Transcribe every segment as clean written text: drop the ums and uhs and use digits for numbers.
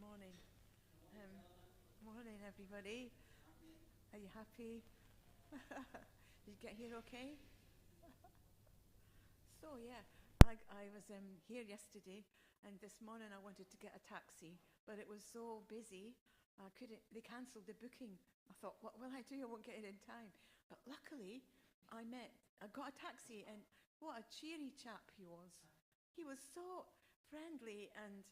Morning. Morning, everybody. Are you happy? Did you get here okay? So, yeah, I was here yesterday, and this morning I wanted to get a taxi, but it was so busy, I couldn't, they cancelled the booking. I thought, what will I do? I won't get it in time. But luckily, I got a taxi, and what a cheery chap he was. He was so friendly, and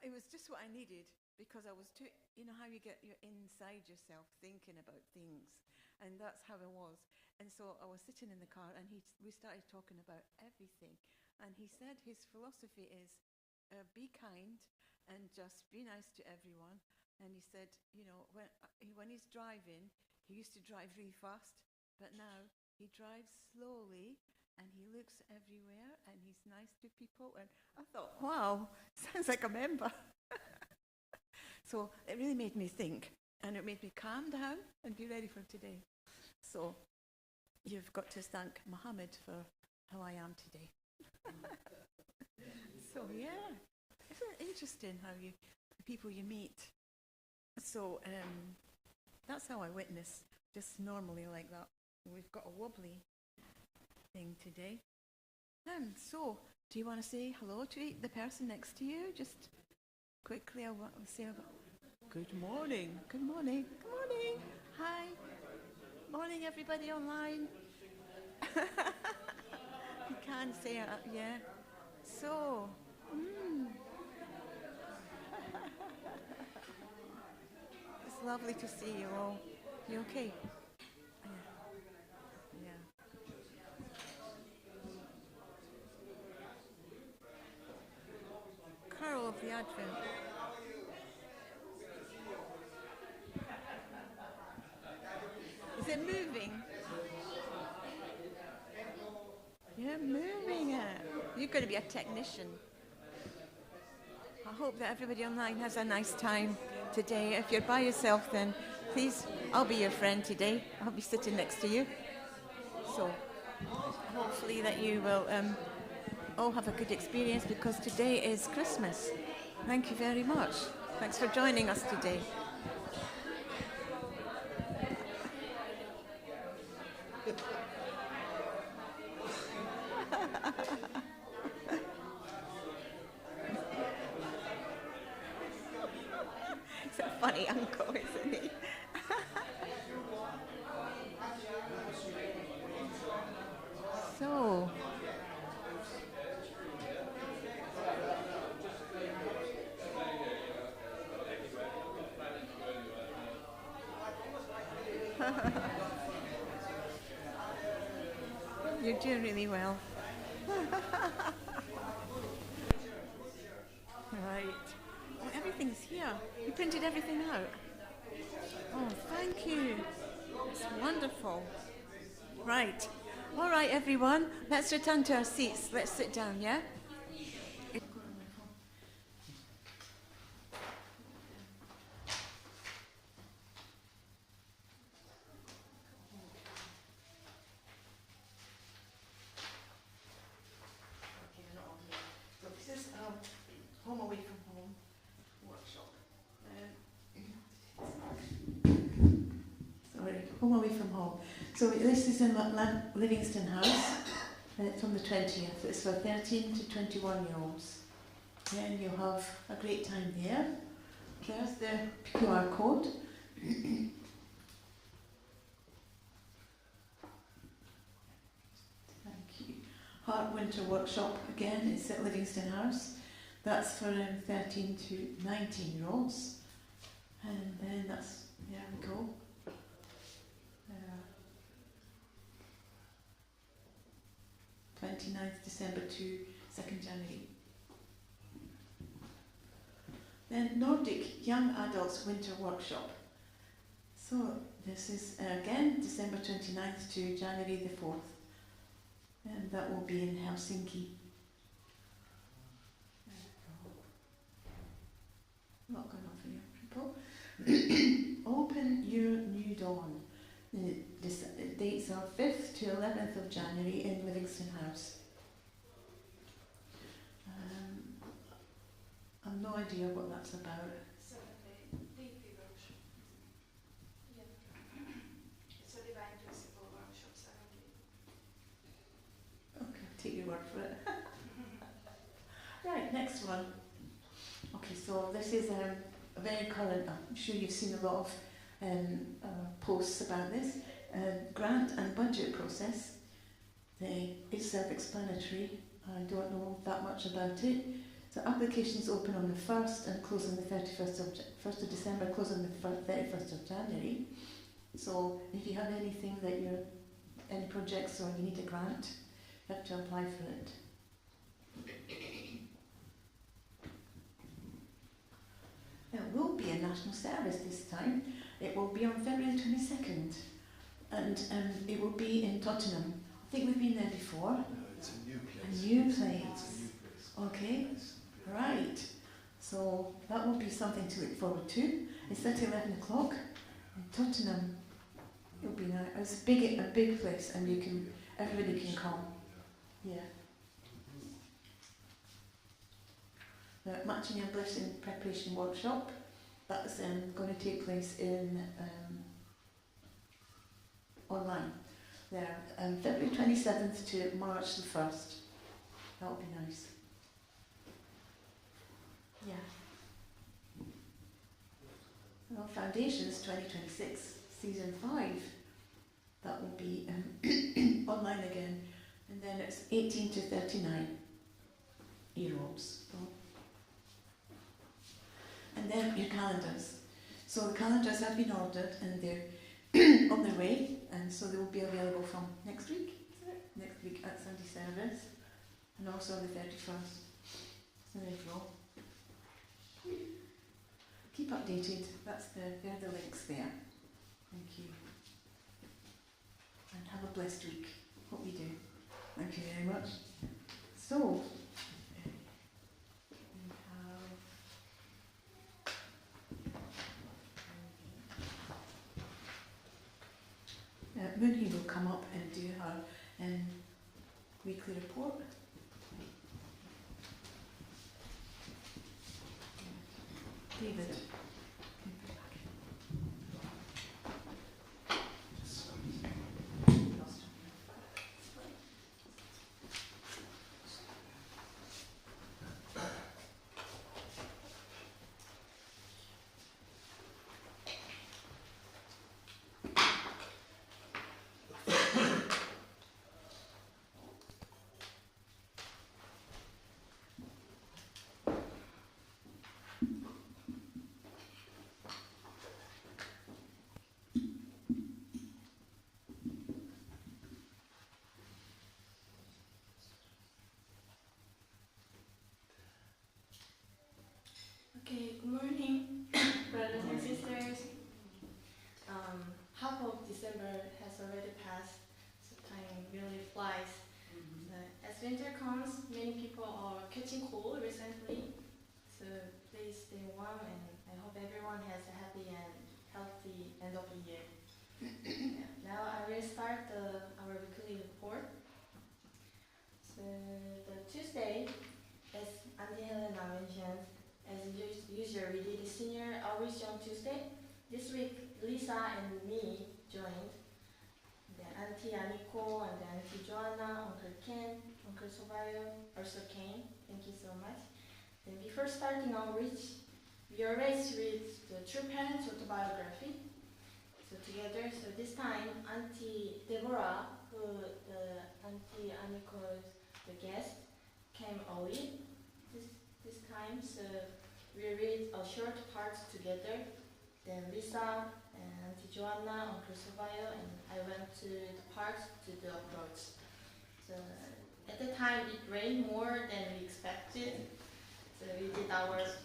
it was just what I needed because I was too, you know how you get your inside yourself thinking about things, and that's how I was. And so I was sitting in the car, and we started talking about everything. And he said his philosophy is be kind and just be nice to everyone. And he said, you know, when he's driving, he used to drive really fast, but now he drives slowly and he looks everywhere and he's nice to people. And I thought, wow, sounds like a member. So it really made me think, and it made me calm down and be ready for today. So you've got to thank Muhammad for how I am today. So yeah, isn't it interesting how the people you meet? So that's how I witness, just normally like that. We've got a wobbly thing today. So do you want to say hello to the person next to you? Just quickly, I want to say good morning, good morning, good morning, hi, morning everybody online. You can say it, yeah. So, it's lovely to see you all. You okay? Yeah, yeah. Carol of the Advent. Is it moving? You're moving it. You're going to be a technician. I hope that everybody online has a nice time today. If you're by yourself, then please, I'll be your friend today. I'll be sitting next to you. So hopefully that you will all have a good experience because today is Christmas. Thank you very much. Thanks for joining us today. He's a funny uncle, isn't he? So, you're doing really well. Right. Oh, everything's here. You printed everything out. Oh, thank you. It's wonderful. Right. All right, everyone. Let's return to our seats. Let's sit down, yeah? So this is Home Away from Home workshop. Sorry, Home Away from Home. So this is in Livingston House, and it's on the 20th. It's for 13 to 21-year-olds. Then you'll have a great time there. There's the QR code. Thank you. Heart Winter Workshop, again, it's at Livingston House. That's for 13 to 19-year-olds. And then there we go. 29th December to 2nd January. Then Nordic Young Adults Winter Workshop. So this is again December 29th to January the 4th. And that will be in Helsinki. Not going on for you people. Open Your New Dawn. The dates are 5th to 11th of January in Livingston House. I've no idea what that's about. for it. Right, next one. Okay, so this is a very current, I'm sure you've seen a lot of posts about this. Grant and budget process. It's self-explanatory. I don't know that much about it. So applications open on the 1st and close on the 1st of December, close on the 31st of January. So if you have anything that any projects or you need a grant, you have to apply for it. It will be a national service this time. It will be on February 22nd, and it will be in Tottenham. I think we've been there before. No, it's a new place. A new place. It's a new place. Okay, right. So that will be something to look forward to. It's at 11 o'clock in Tottenham. It'll be nice. It's a big place, and everybody can come. Yeah. The Matching Your Blessing Preparation Workshop, that's going to take place in online. There, February 27th to March the 1st. That would be nice. Yeah. Well, Foundations 2026, Season 5. That will be online again. And then it's 18 to 39-year-olds. And then your calendars. So the calendars have been ordered and they're on their way, and so they will be available from next week, next week at Sunday service, and also on the 31st. So there you go. Keep updated. They're the links there. Thank you. And have a blessed week. Hope you do. Thank you very much. So, Mooney will come up and do her weekly report. David. Okay, good morning, brothers and sisters. Half of December has already passed, so time really flies. As winter comes, many people are catching cold recently, so please stay warm, and I hope everyone has a happy and healthy end of the year. Now I will start our weekly report. So the Tuesday, as Auntie Helena mentioned, as usual, we did a senior outreach on Tuesday. This week, Lisa and me joined. Then Auntie Aniko and then Auntie Joanna, Uncle Ken, Uncle Sobayo also came. Thank you so much. Then before starting outreach, we always read the True Parents autobiography. So together, so this time, Auntie Deborah, who the Auntie Aniko's the guest, came early this time. So we read a short part together. Then Lisa and Auntie Joanna, Uncle Sobayo, and I went to the park to do approach. So at the time it rained more than we expected. So we did our best.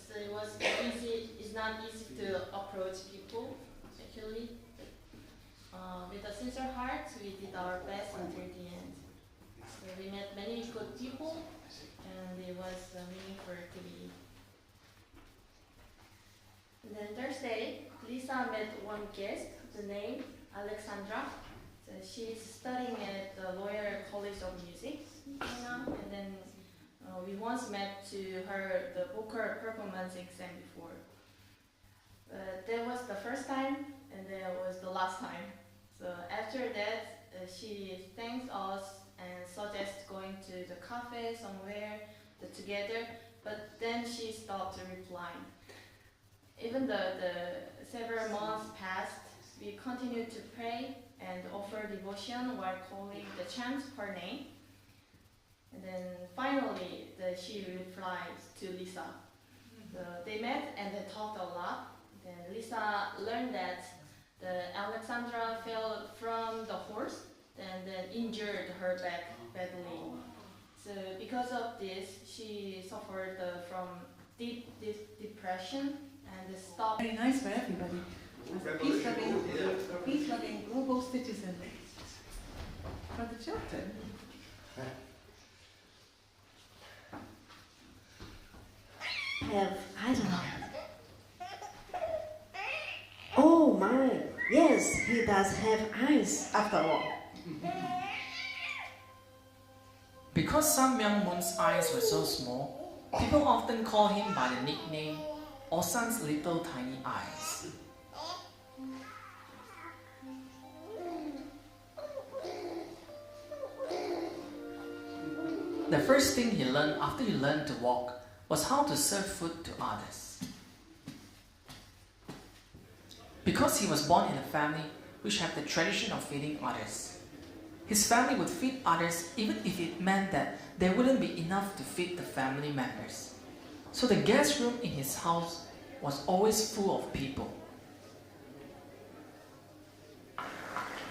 So it was easy. It's not easy to approach people actually. With a sincere heart, we did our best until the end. So we met many good people, and it was meaningful to me. And then Thursday, Lisa met one guest, the name Alexandra. So she's studying at the Royal College of Music right now. And then we once met to her the vocal performance exam before. That was the first time, and that was the last time. So after that, she thanks us and suggest going to the cafe somewhere together, but then she stopped replying. Even though the several months passed, we continued to pray and offer devotion while calling the chant her name. And then finally, she replied to Lisa. They met and they talked a lot. Then Lisa learned that Alexandra fell from the horse and then injured her back badly. So because of this, she suffered from deep depression and stopped. Very nice for everybody. As peace-loving global citizen for the children. I don't know. Oh my, yes, he does have eyes after all. Because Sun Myung Moon's eyes were so small, people often call him by the nickname Osan's little tiny eyes. The first thing he learned after he learned to walk was how to serve food to others. Because he was born in a family which had the tradition of feeding others, his family would feed others even if it meant that there wouldn't be enough to feed the family members. So the guest room in his house was always full of people.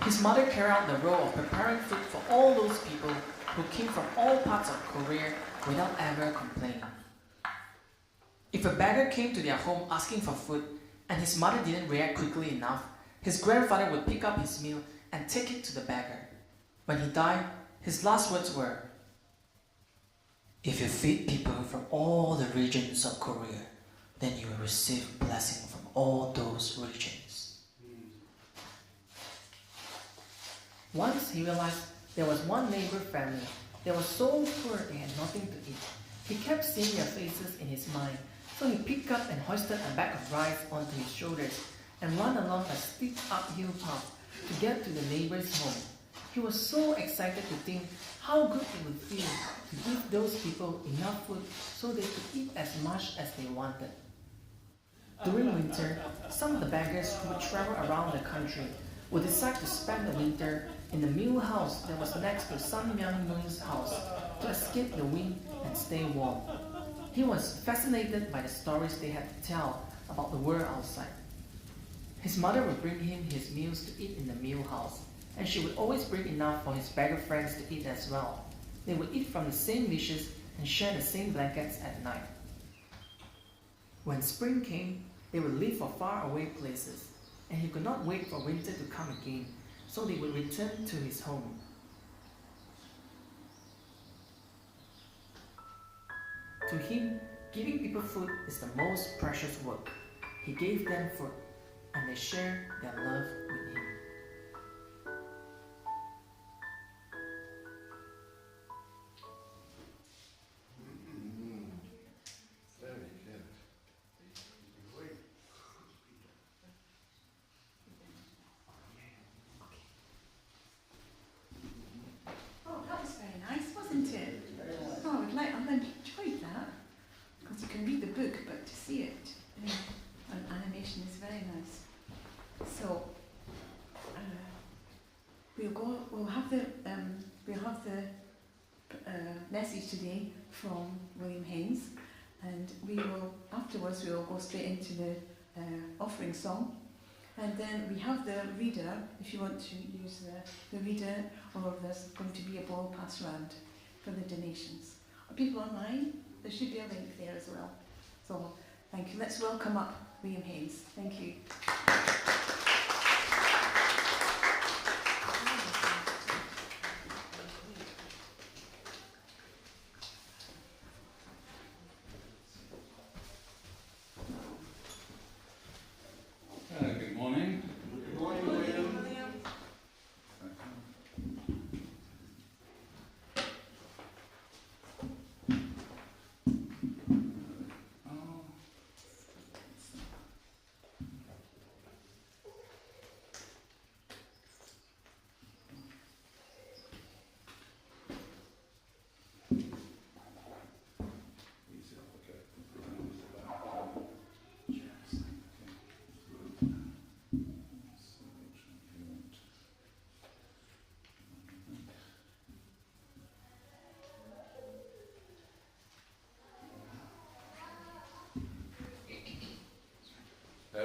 His mother carried out the role of preparing food for all those people who came from all parts of Korea without ever complaining. If a beggar came to their home asking for food and his mother didn't react quickly enough, his grandfather would pick up his meal and take it to the beggar. When he died, his last words were, "If you feed people from all the regions of Korea, then you will receive blessing from all those regions." Once he realized there was one neighbor family that was so poor they had nothing to eat. He kept seeing their faces in his mind, so he picked up and hoisted a bag of rice onto his shoulders and ran along a steep uphill path to get to the neighbor's home. He was so excited to think how good it would feel to give those people enough food so they could eat as much as they wanted. During winter, some of the beggars who would travel around the country would decide to spend the winter in the mill house that was next to Sun Myung Moon's house to escape the wind and stay warm. He was fascinated by the stories they had to tell about the world outside. His mother would bring him his meals to eat in the mill house, and she would always bring enough for his beggar friends to eat as well. They would eat from the same dishes and share the same blankets at night. When spring came, they would leave for faraway places, and he could not wait for winter to come again, so they would return to his home. To him, giving people food is the most precious work. He gave them food, and they shared their love with him. Very good. Oh, that was very nice, wasn't it? Oh, I've enjoyed that. Because you can read the book, but to see it on animation is very nice. So, we'll have the message today from William Haynes, and afterwards we will go straight into the offering song. And then we have the reader, if you want to use the reader, or there's going to be a ball passed around for the donations. Are people online? There should be a link there as well. So, thank you. Let's welcome up William Haynes. Thank you. Good morning. Good morning, William.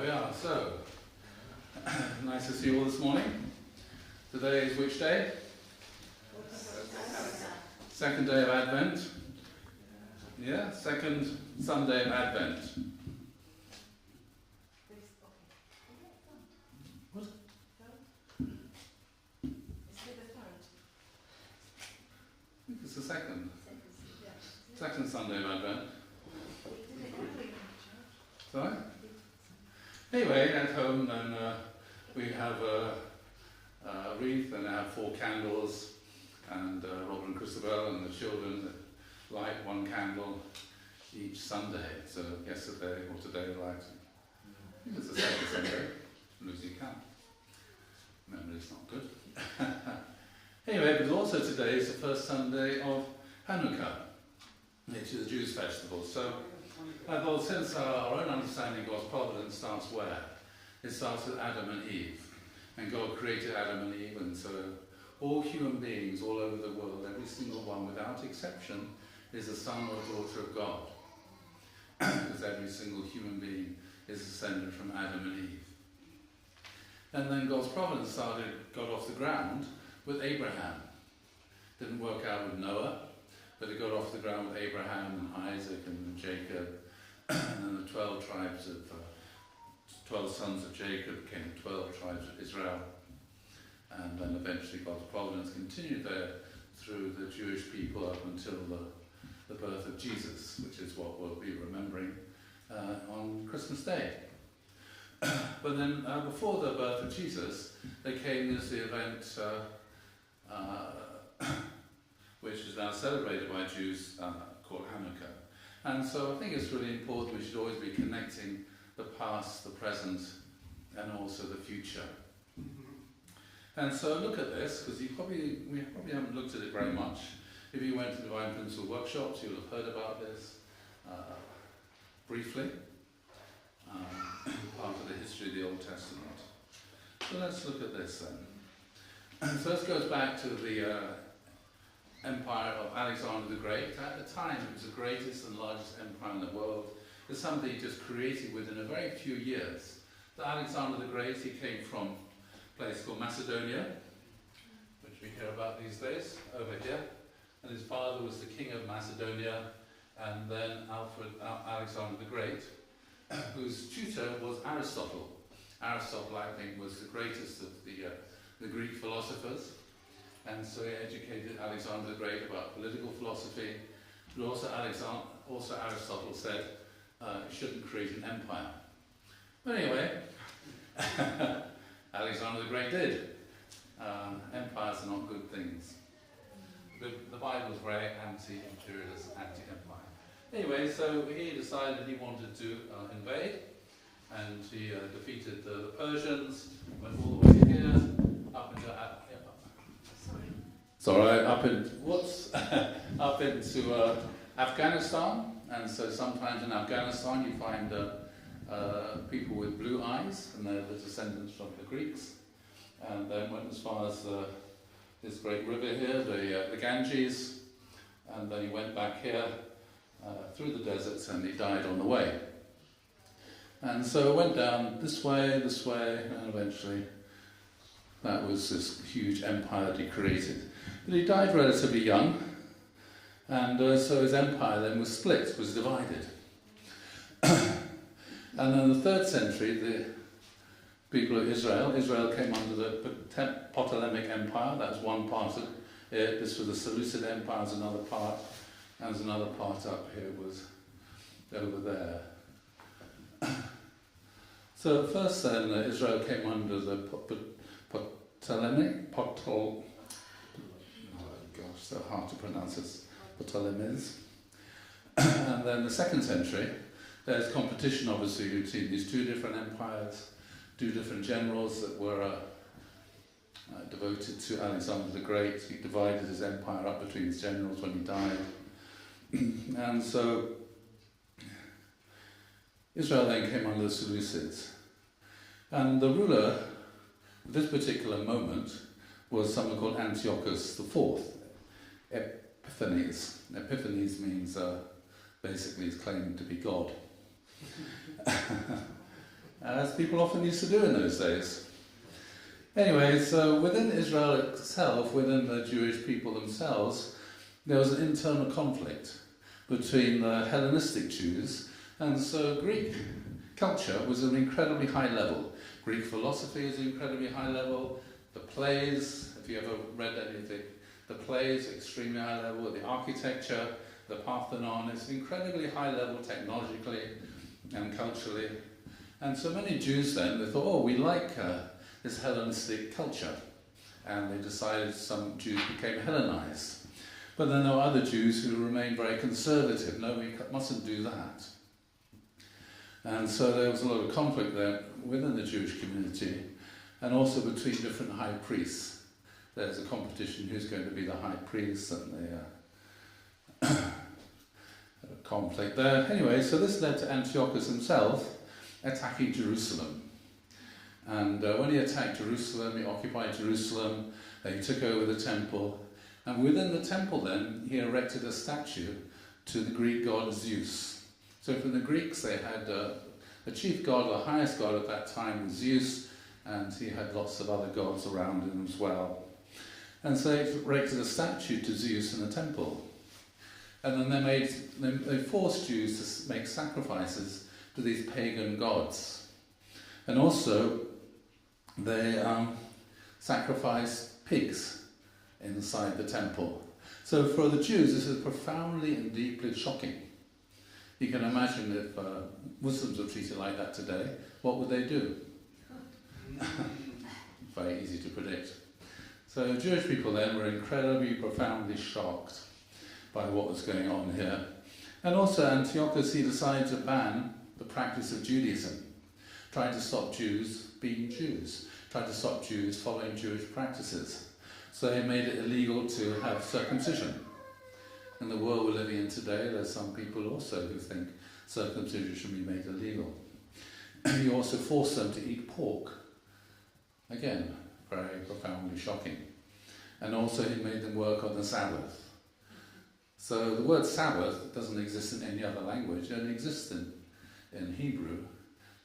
we are. So, nice to see you all this morning. Today is which day? Second day of Advent. Yeah, second Sunday of Advent. What? I think it's the second. Second Sunday of Advent. Sorry? Anyway, at home then we have a wreath and I have 4 candles, and Robert and Christabel and the children light 1 candle each Sunday. So yesterday or today light. I think it's the second Sunday. Lose your count. Memory's not good. Anyway, but also today is the first Sunday of Hanukkah, which is a Jews' festival. So I thought, since our own understanding of God's providence starts where? It starts with Adam and Eve. And God created Adam and Eve, and so all human beings all over the world, every single one without exception, is a son or daughter of God. Because every single human being is descended from Adam and Eve. And then God's providence got off the ground with Abraham. Didn't work out with Noah, but it got off the ground with Abraham and Isaac and Jacob, and then the 12 tribes of 12 sons of Jacob became 12 tribes of Israel. And then eventually God's providence continued there through the Jewish people up until the birth of Jesus, which is what we'll be remembering on Christmas Day. But then before the birth of Jesus, there came this event which is now celebrated by Jews called Hanukkah. And so I think it's really important we should always be connecting the past, the present, and also the future. And so look at this, because we probably haven't looked at it very much. If you went to Divine Principle workshops, you'll have heard about this briefly, part of the history of the Old Testament. So let's look at this then. So this goes back to the empire of Alexander the Great. At the time, it was the greatest and largest empire in the world. It's something he just created within a very few years. So Alexander the Great, he came from a place called Macedonia, which we hear about these days, over here. And his father was the king of Macedonia, and then Alexander the Great, whose tutor was Aristotle. Aristotle, I think, was the greatest of the Greek philosophers. And so he educated Alexander the Great about political philosophy, but also Aristotle said you shouldn't create an empire. But anyway, Alexander the Great did. Empires are not good things. The Bible is very anti-imperialist, anti-empire. Anyway, so he decided he wanted to invade, and he defeated the Persians, went all the way here, up into up into Afghanistan. And so sometimes in Afghanistan you find people with blue eyes, and they're the descendants from the Greeks. And then went as far as this great river here, the Ganges, and then he went back here through the deserts, and he died on the way. And so it went down this way, and eventually that was this huge empire that he created. But he died relatively young, and so his empire then was split, was divided. And then in the 3rd century, the people of Israel came under the Ptolemaic Empire. That was one part of it. This was the Seleucid Empire, was another part, and there's another part up here, was over there. So first then, Israel came under the Ptolemaic, oh gosh, so hard to pronounce this, Ptolemies. And then the 2nd century, there's competition obviously between these 2 different empires, 2 different generals that were devoted to Alexander the Great. He divided his empire up between his generals when he died. And so Israel then came under the Seleucids. And the ruler at this particular moment was someone called Antiochus IV, Epiphanes. Epiphanes means basically he's claiming to be God. as people often used to do in those days. Anyway, so within Israel itself, within the Jewish people themselves, there was an internal conflict between the Hellenistic Jews, and so Greek culture was at an incredibly high level. Greek philosophy is incredibly high level. The plays, if you ever read anything, the plays extremely high level. The architecture, the Parthenon, is incredibly high level technologically and culturally. And so many Jews then, they thought, oh, we like this Hellenistic culture. And they decided some Jews became Hellenized. But then there were other Jews who remained very conservative. No, we mustn't do that. And so there was a lot of conflict there within the Jewish community, and also between different high priests. There's a competition who's going to be the high priest, and the conflict there. Anyway, so this led to Antiochus himself attacking Jerusalem. And when he attacked Jerusalem, he occupied Jerusalem, he took over the temple, and within the temple then, he erected a statue to the Greek god Zeus. So for the Greeks, they had the chief god, the highest god at that time was Zeus, and he had lots of other gods around him as well. And so they erected a statue to Zeus in the temple. And then they forced Jews to make sacrifices to these pagan gods. And also, they sacrificed pigs inside the temple. So for the Jews, this is profoundly and deeply shocking. You can imagine if Muslims were treated like that today, what would they do? Very easy to predict. So Jewish people then were incredibly, profoundly shocked by what was going on here. And also Antiochus, he decided to ban the practice of Judaism, trying to stop Jews being Jews, trying to stop Jews following Jewish practices. So he made it illegal to have circumcision. In the world we're living in today, there's some people also who think circumcision should be made illegal. He also forced them to eat pork. Again, very profoundly shocking. And also he made them work on the Sabbath. So the word Sabbath doesn't exist in any other language. It only exists in Hebrew,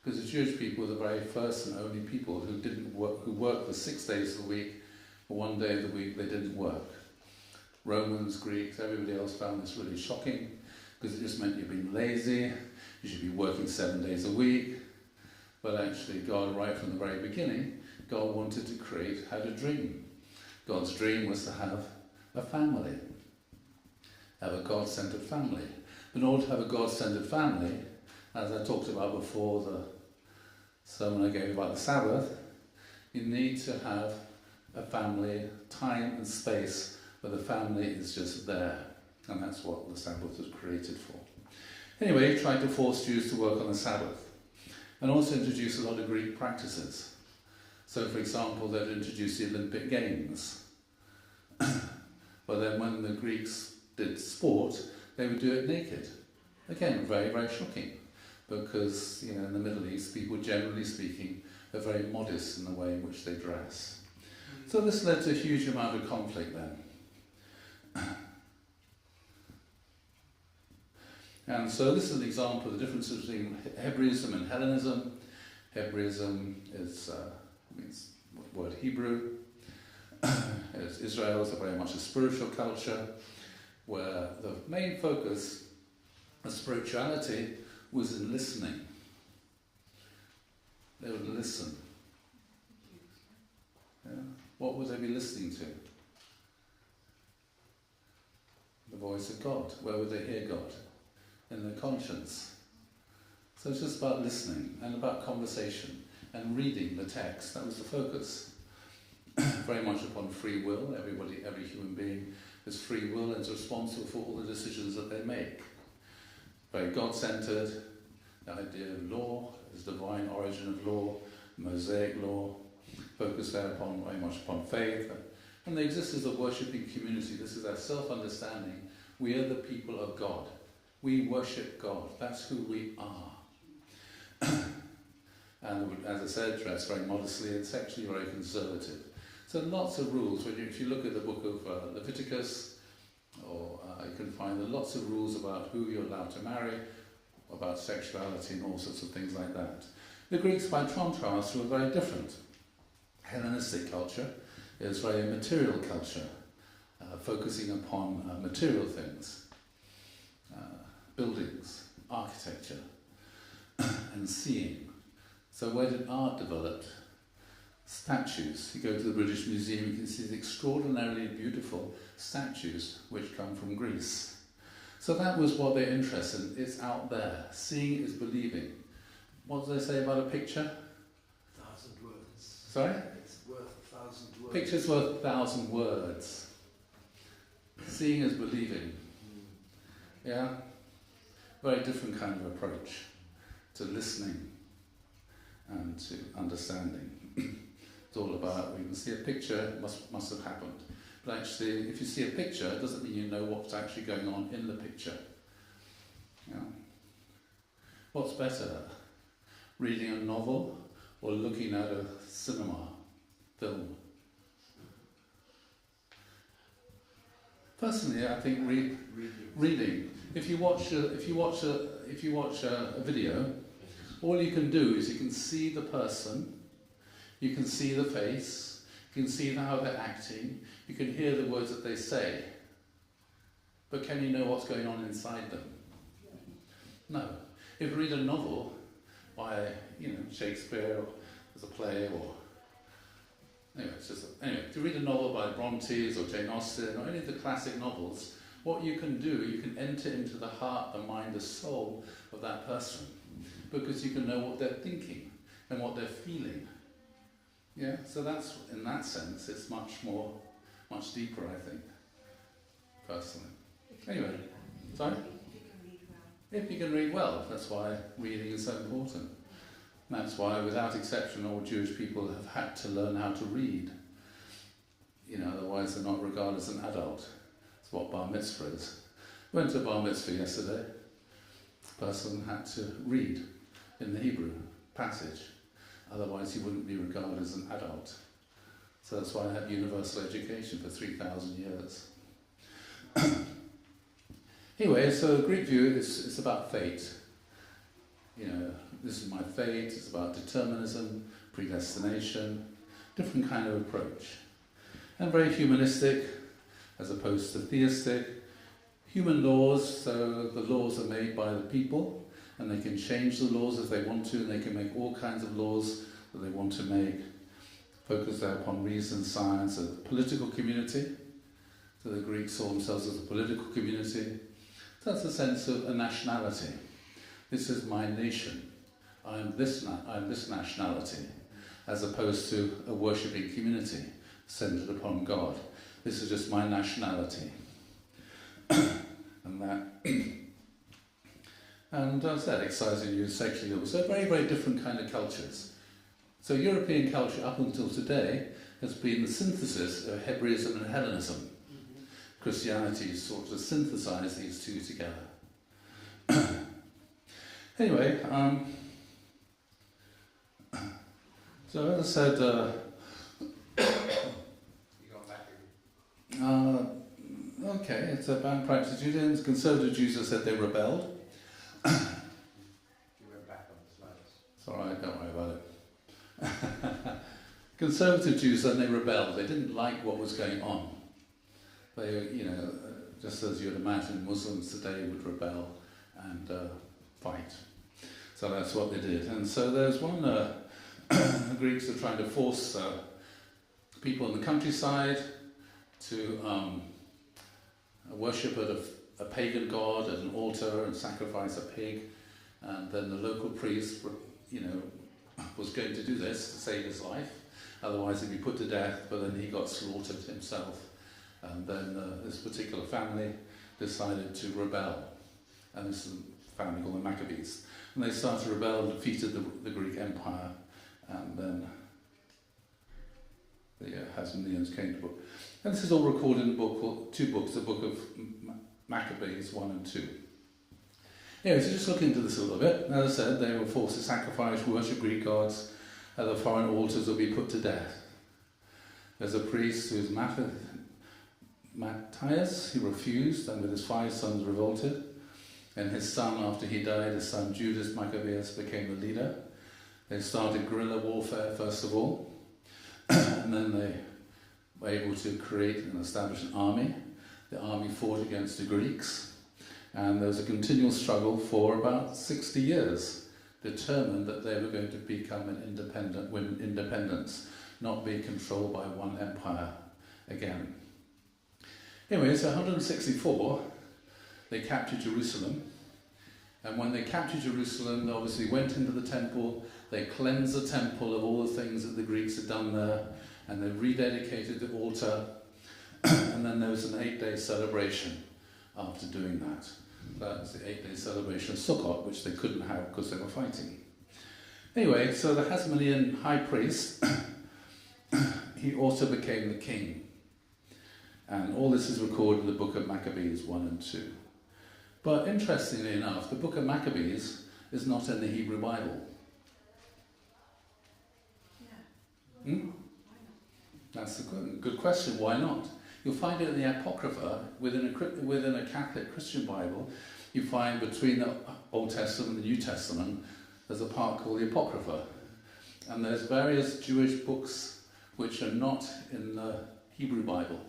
because the Jewish people were the very first and only people who worked for 6 days a week. For 1 day of the week they didn't work. Romans, Greeks, everybody else found this really shocking, because it just meant you're being lazy, you should be working 7 days a week. But actually God, right from the very beginning, God wanted to create, had a dream. God's dream was to have a family, have a God-centered family. But in order to have a God-centered family, as I talked about before the sermon I gave about the Sabbath, you need to have a family, time and space where the family is just there. And that's what the Sabbath was created for. Anyway, he tried to force Jews to work on the Sabbath, and also introduce a lot of Greek practices. So, for example, they'd introduce the Olympic Games. But then when the Greeks did sport, they would do it naked. Again, very, very shocking, because in the Middle East, people, generally speaking, are very modest in the way in which they dress. So this led to a huge amount of conflict then. And so this is an example of the difference between Hebraism and Hellenism. Hebraism means the word Hebrew. Israel is very much a spiritual culture, where the main focus of spirituality was in listening. They would listen. Yeah. What would they be listening to? The voice of God. Where would they hear God? In their conscience. So it's just about listening and about conversation and reading the text. That was the focus. Very much upon free will. Every human being has free will and is responsible for all the decisions that they make. Very God-centered. The idea of law, is divine origin of law, Mosaic law, focused very much upon faith. And they exist as a worshipping community. This is our self-understanding. We are the people of God. We worship God. That's who we are. And as I said, dress very modestly and sexually very conservative. So lots of rules. If you look at the book of Leviticus, or you can find lots of rules about who you're allowed to marry, about sexuality and all sorts of things like that. The Greeks, by contrast, were very different. Hellenistic culture is very material culture, focusing upon material things, buildings, architecture, and seeing. So where did art develop? Statues. You go to the British Museum, you can see the extraordinarily beautiful statues which come from Greece. So that was what they're interested in. It's out there. Seeing is believing. What do they say about a picture? 1,000 words. Sorry? It's worth 1,000 words. Picture's worth 1,000 words. Seeing is believing. Yeah? Very different kind of approach to listening and to understanding. It's all about, we can see a picture, it must have happened. But actually, if you see a picture, it doesn't mean you know what's actually going on in the picture. Yeah? What's better, reading a novel or looking at a cinema film? Personally, I think reading. If you watch a video, all you can do is you can see the person, you can see the face, you can see how they're acting, you can hear the words that they say. But can you know what's going on inside them? No. If you read a novel by, Shakespeare, or there's a play, or anyway, if you read a novel by Brontes or Jane Austen or any of the classic novels, what you can do, you can enter into the heart, the mind, the soul of that person, because you can know what they're thinking and what they're feeling. Yeah, so that's, in that sense, it's much deeper, I think, personally. Anyway, sorry? If you can read well, that's why reading is so important. And that's why, without exception, all Jewish people have had to learn how to read. Otherwise they're not regarded as an adult. It's what bar mitzvah is. Went to a bar mitzvah yesterday. The person had to read in the Hebrew passage. Otherwise he wouldn't be regarded as an adult. So that's why I had universal education for 3,000 years. Anyway, so the Greek view is about fate. This is my fate, it's about determinism, predestination, different kind of approach. And very humanistic, as opposed to theistic. Human laws, so the laws are made by the people, and they can change the laws if they want to, and they can make all kinds of laws that they want to make. Focus there upon reason, science, a political community. So the Greeks saw themselves as a political community. So that's a sense of a nationality. This is my nation. I'm this nationality, as opposed to a worshipping community centered upon God. This is just my nationality. And that, and as I said, excising you sexually. So very, very different kind of cultures. So European culture up until today has been the synthesis of Hebraism and Hellenism. Mm-hmm. Christianity sort of synthesized these two together. Anyway, so as I said, okay, it's a banned practice of Judaism. Conservative Jews have said they rebelled. You went back on the slides. It's alright, don't worry about it. Conservative Jews said they rebelled. They didn't like what was going on. They, just as you'd imagine, Muslims today would rebel and fight. So that's what they did. And so there's one, the Greeks are trying to force people in the countryside to worship at a pagan god at an altar and sacrifice a pig. And then the local priest, was going to do this to save his life. Otherwise he'd be put to death, but then he got slaughtered himself. And then this particular family decided to rebel. And this is a family called the Maccabees. And they started to rebel and defeated the Greek Empire. And then the Hasmoneans came to book. And this is all recorded in two books, the book of Maccabees 1 and 2. Anyway, so just look into this a little bit. As I said, they were forced to sacrifice, worship Greek gods, at the foreign altars or be put to death. There's a priest who is Matthias, he refused, and with his 5 sons revolted. And his son, after he died, his son Judas Maccabeus became the leader. They started guerrilla warfare first of all, and then they were able to create and establish an army. The army fought against the Greeks, and there was a continual struggle for about 60 years, determined that they were going to become an win independence, not be controlled by one empire again. Anyway, so 164, they captured Jerusalem, and when they captured Jerusalem, they obviously went into the temple, they cleansed the temple of all the things that the Greeks had done there, and they rededicated the altar, and then there was an 8-day celebration after doing that. That was the 8-day celebration of Sukkot, which they couldn't have because they were fighting. Anyway, so the Hasmonean high priest, he also became the king. And all this is recorded in the book of Maccabees 1 and 2. But interestingly enough, the book of Maccabees is not in the Hebrew Bible. Yeah. Hmm? That's a good question. Why not? You'll find it in the Apocrypha, within a Catholic Christian Bible. You find between the Old Testament and the New Testament, there's a part called the Apocrypha. And there's various Jewish books which are not in the Hebrew Bible,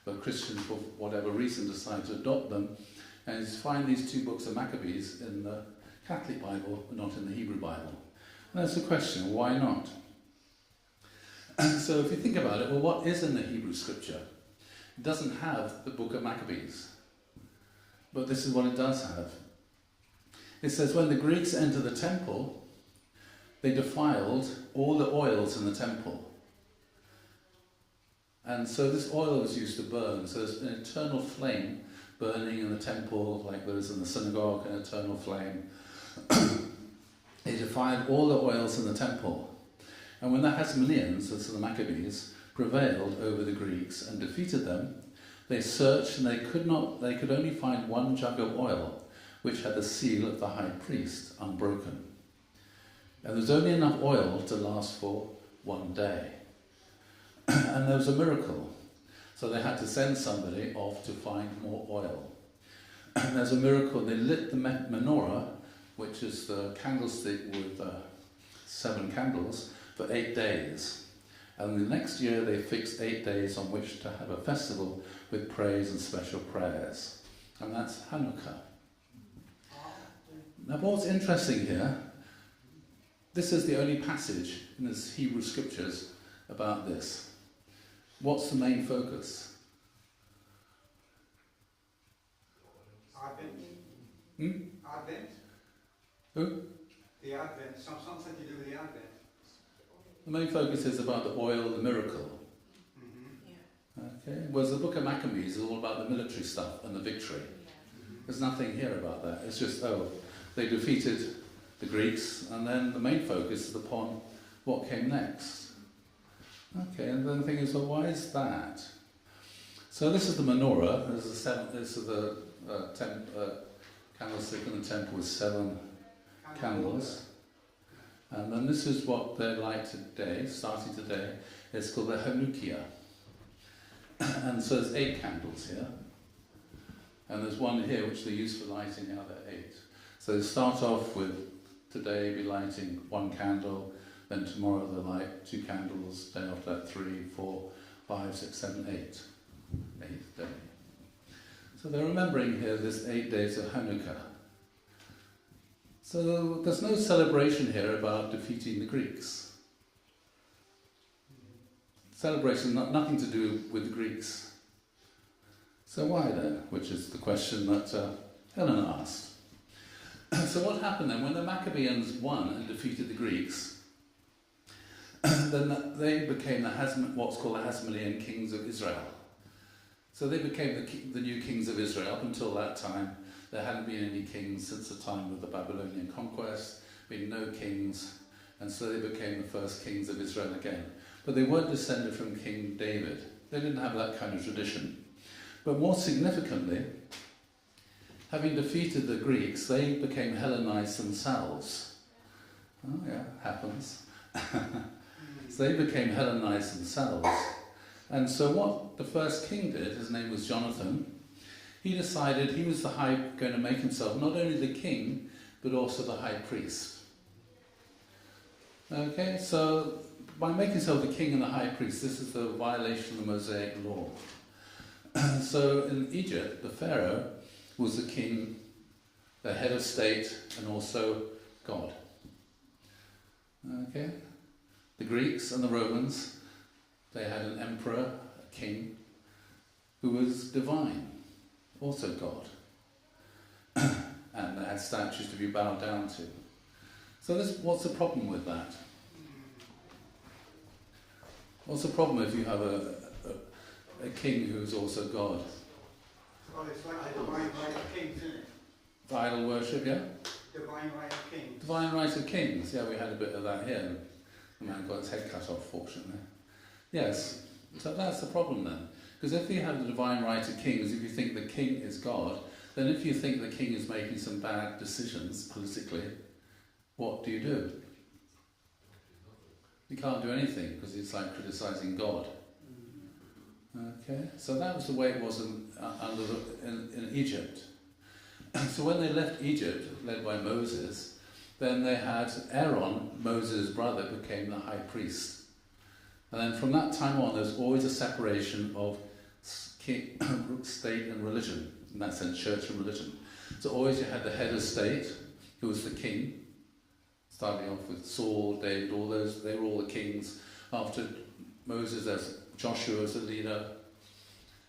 but Christians, for whatever reason, decide to adopt them. And you find these two books of Maccabees in the Catholic Bible, but not in the Hebrew Bible. And that's the question, why not? So if you think about it, well, what is in the Hebrew scripture? It doesn't have the book of Maccabees. But this is what it does have. It says, when the Greeks entered the temple, they defiled all the oils in the temple. And so this oil was used to burn. So there's an eternal flame burning in the temple, like there is in the synagogue, an eternal flame. They defiled all the oils in the temple. And when the Hasmoneans, that's the Maccabees, prevailed over the Greeks and defeated them, they searched and they could only find one jug of oil, which had the seal of the high priest unbroken. And there was only enough oil to last for one day. And there was a miracle. So they had to send somebody off to find more oil. And there's a miracle. They lit the menorah, which is the candlestick with 7 candles, for 8 days. And the next year they fixed 8 days on which to have a festival with praise and special prayers. And that's Hanukkah. Now what's interesting here, this is the only passage in the Hebrew scriptures about this. What's the main focus? Advent. Advent. Who? The Advent. Something to do with the Advent. The main focus is about the oil, the miracle. Okay. Whereas the book of Maccabees is all about the military stuff and the victory. There's nothing here about that. It's just, they defeated the Greeks, and then the main focus is upon what came next. Okay, and then the thing is, well, why is that? So this is the menorah. This is the candlestick in the temple with 7 candles. And then this is what they're like today, starting today. It's called the Hanukkah. And so there's 8 candles here. And there's one here which they use for lighting the other 8. So they start off with, today be lighting 1 candle, then tomorrow they'll light 2 candles, day after that 3, 4, 5, 6, 7, 8. 8th day. So they're remembering here this 8 days of Hanukkah. So there's no celebration here about defeating the Greeks. Celebration, nothing to do with the Greeks. So why then? Which is the question that Helen asked. So what happened then? When the Maccabeans won and defeated the Greeks, then they became what's called the Hasmonean kings of Israel. So they became the new kings of Israel. Up until that time, there hadn't been any kings since the time of the Babylonian conquest, been no kings, and so they became the first kings of Israel again. But they weren't descended from King David. They didn't have that kind of tradition. But more significantly, having defeated the Greeks, they became Hellenized themselves. Oh yeah, happens. So they became Hellenized themselves. And so what the first king did, his name was Jonathan, he decided he was going to make himself not only the king, but also the high priest. Okay, so by making himself the king and the high priest, this is the violation of the Mosaic law. So in Egypt, the Pharaoh was the king, the head of state, and also God. Okay? The Greeks and the Romans, they had an emperor, a king, who was divine, also God. And they had statues to be bowed down to. So what's the problem with that? What's the problem if you have a king who's also God? Well, it's like the divine right of kings, isn't it? Idol worship, yeah? Divine right of kings. Divine right of kings, yeah, we had a bit of that here. The man got his head cut off, fortunately. Yes, so that's the problem then. Because if you have the divine right of kings, if you think the king is God, then if you think the king is making some bad decisions politically, what do? You can't do anything because it's like criticising God. Okay, so that was the way it was in Egypt. So when they left Egypt, led by Moses, then they had Aaron, Moses' brother, became the high priest. And then from that time on, there's always a separation of state and religion, in that sense, church and religion. So always you had the head of state, who was the king, starting off with Saul, David, all those, they were all the kings. After Moses, there's Joshua as the leader.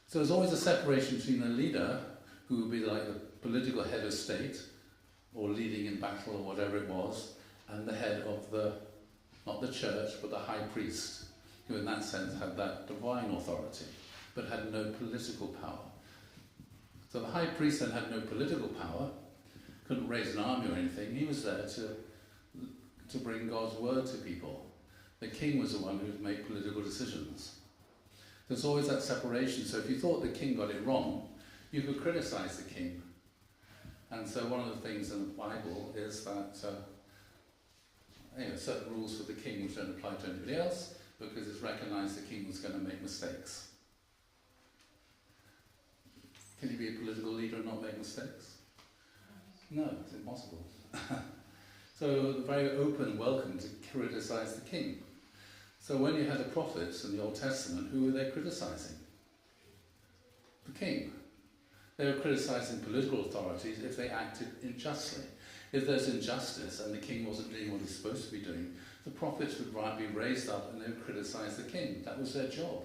So there's always a separation between the leader, who would be like the political head of state, or leading in battle or whatever it was, and the head of the, not the church, but the high priest, who in that sense had that divine authority, but had no political power. So the high priest then had no political power, couldn't raise an army or anything. He was there to bring God's word to people. The king was the one who would make political decisions. There's always that separation. So if you thought the king got it wrong, you could criticize the king. And so one of the things in the Bible is that certain rules for the king which don't apply to anybody else, because it's recognised the king was going to make mistakes. Can you be a political leader and not make mistakes? No, it's impossible. So the very open welcome to criticise the king. So when you had the prophets in the Old Testament, who were they criticising? The king. They were criticising political authorities if they acted unjustly. If there's injustice and the king wasn't doing what he's supposed to be doing, the prophets would be raised up and they would criticise the king. That was their job.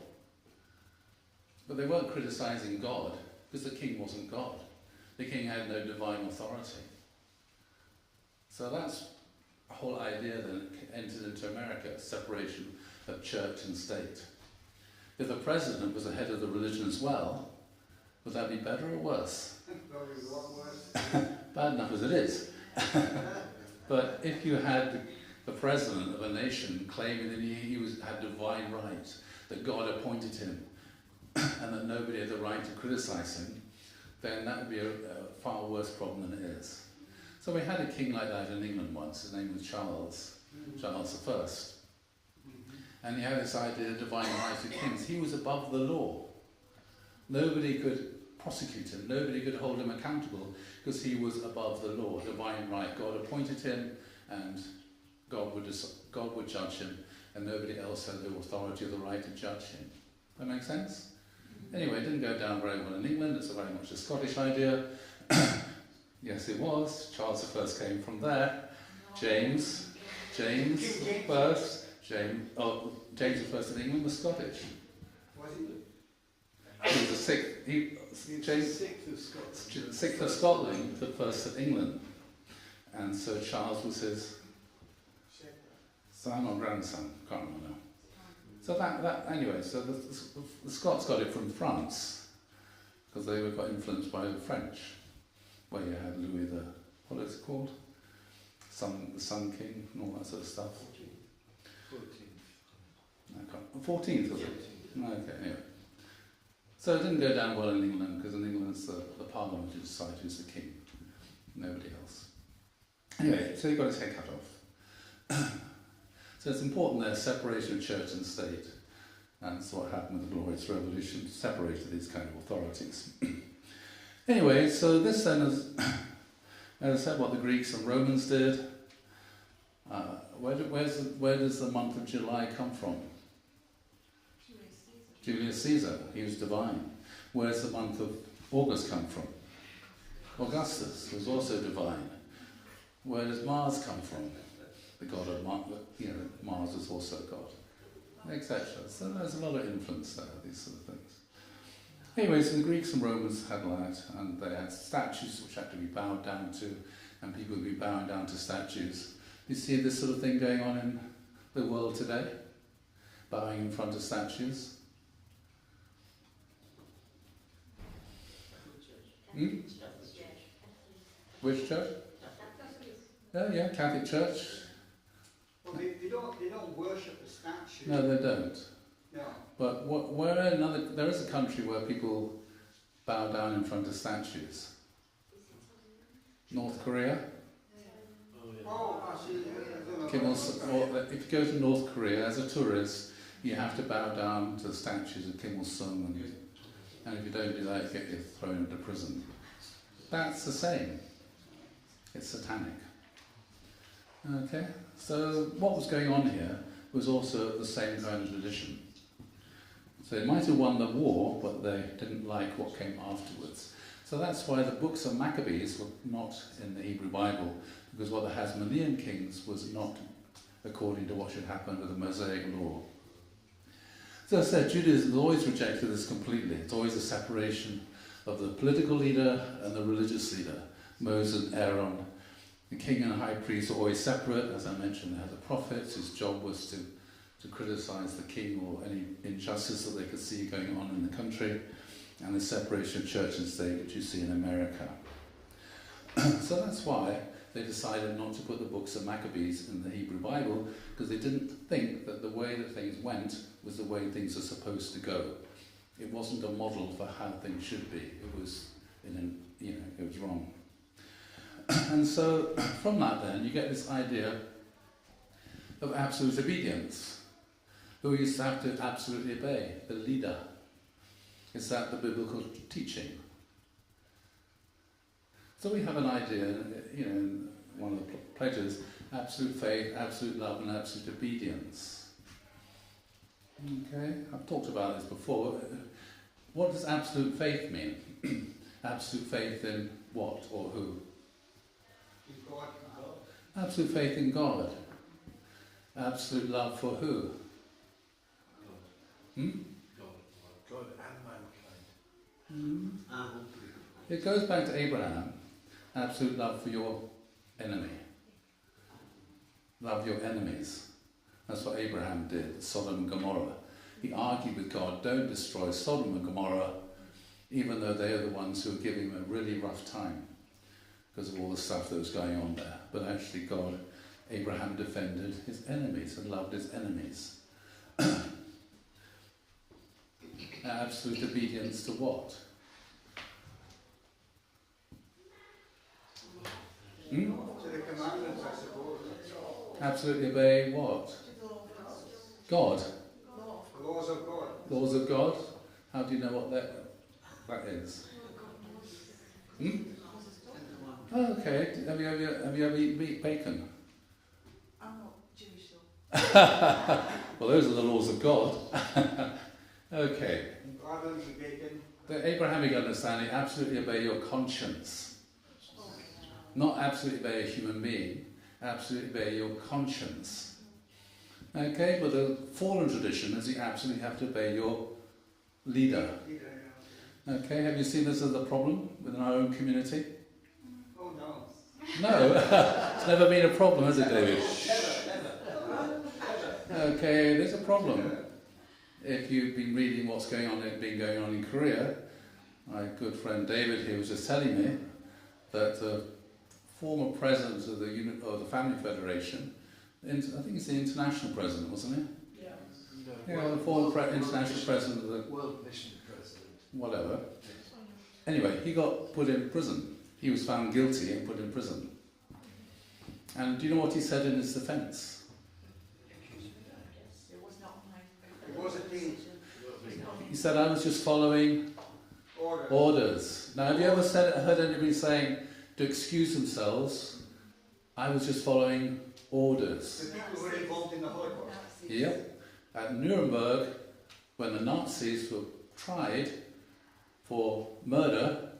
But they weren't criticising God, because the king wasn't God. The king had no divine authority. So that's a whole idea that entered into America, separation of church and state. If the president was the head of the religion as well, would that be better or worse? Probably a lot worse. Bad enough as it is. But if you had the president of a nation claiming that he had divine right, that God appointed him, and that nobody had the right to criticise him, then that would be a far worse problem than it is. So we had a king like that in England once. His name was Charles I. And he had this idea of divine right of kings. He was above the law. Nobody could prosecute him. Nobody could hold him accountable because he was above the law, divine right. God appointed him, and God would judge him, and nobody else had the authority or the right to judge him. That make sense? Anyway, it didn't go down very well in England. It's very much a Scottish idea. Yes, it was. Charles I came from there. James first. James I in England was Scottish. Was he? He was the sixth of Scotland, the first of England. And so Charles was his son or grandson, can't remember now. So anyway, so the Scots got it from France, because they got influenced by the French, where you had Louis the, what is it called? The Sun King and all that sort of stuff. 14th, was it? Okay, anyway. So it didn't go down well in England, because in England it's the Parliament who decides who's the king, nobody else. Anyway, so he got his head cut off. So it's important there, separation of church and state. That's what happened with the Glorious Revolution, separated these kind of authorities. Anyway, so this then is, as I said, what the Greeks and Romans did. where does the month of July come from? Julius Caesar. He was divine. Where's the month of August come from? Augustus was also divine. Where does Mars come from? The god of Mars, Mars was also God, etc. So there's a lot of influence there, these sort of things. Anyway, so the Greeks and Romans had that, and they had statues which had to be bowed down to, and people would be bowing down to statues. You see this sort of thing going on in the world today? Bowing in front of statues? Hmm? Which church? Yeah, Catholic Church. Well, they don't worship the statue. No, they don't. No. But there is a country where people bow down in front of statues. North Korea. Oh, I see. If you go to North Korea as a tourist, you have to bow down to the statues of Kim Il-sung, and if you don't do that, you get thrown into prison. That's the same. It's satanic. Okay, so what was going on here was also the same kind of tradition. So they might have won the war, but they didn't like what came afterwards. So that's why the books of Maccabees were not in the Hebrew Bible, because what the Hasmonean kings was not according to what should happen with the Mosaic law. So as I said, Judaism has always rejected this completely. It's always a separation of the political leader and the religious leader. Moses and Aaron, the king and high priest are always separate. As I mentioned, they had the prophets whose job was to criticize the king or any injustice that they could see going on in the country, and the separation of church and state, which you see in America. So that's why they decided not to put the books of Maccabees in the Hebrew Bible, because they didn't think that the way that things went was the way things are supposed to go. It wasn't a model for how things should be. It was, it was wrong. And so from that then, you get this idea of absolute obedience. Who used to have to absolutely obey? The leader. Is that the biblical teaching? So we have an idea, in one of the pledges, absolute faith, absolute love, and absolute obedience. Okay, I've talked about this before. What does absolute faith mean? Absolute faith in what or who? In God. Absolute faith in God. Absolute love for who? God and mankind. It goes back to Abraham. Absolute love for your enemy. Love your enemies. That's what Abraham did, Sodom and Gomorrah. He argued with God, don't destroy Sodom and Gomorrah, even though they are the ones who are giving him a really rough time because of all the stuff that was going on there. But actually Abraham defended his enemies and loved his enemies. Absolute obedience to what? To the commandments, I suppose. Absolutely obey what? God. The laws of God. Laws of God. How do you know what that is? Oh, okay. Have you ever eaten bacon? I'm not Jewish though. Well, those are the laws of God. Okay. Rather than bacon. The Abrahamic understanding, absolutely obey your conscience. Not absolutely obey a human being, absolutely obey your conscience. Okay, but the fallen tradition is you absolutely have to obey your leader. Okay, have you seen this as a problem within our own community? Oh no. No, it's never been a problem, has it, David? Okay, there's a problem. If you've been reading what's going on in Korea, my good friend David here was just telling me that the former president of the Family Federation, I think he's the international president, wasn't he? Yeah, the former international president of the World Mission President. Whatever. Anyway, he got put in prison. He was found guilty and put in prison. And do you know what he said in his defence? It was not my. It wasn't me. He said, I was just following orders. Now, have you ever heard anybody saying to excuse themselves, I was just following orders. The people who were involved in the Holocaust. Yep. At Nuremberg, when the Nazis were tried for murder,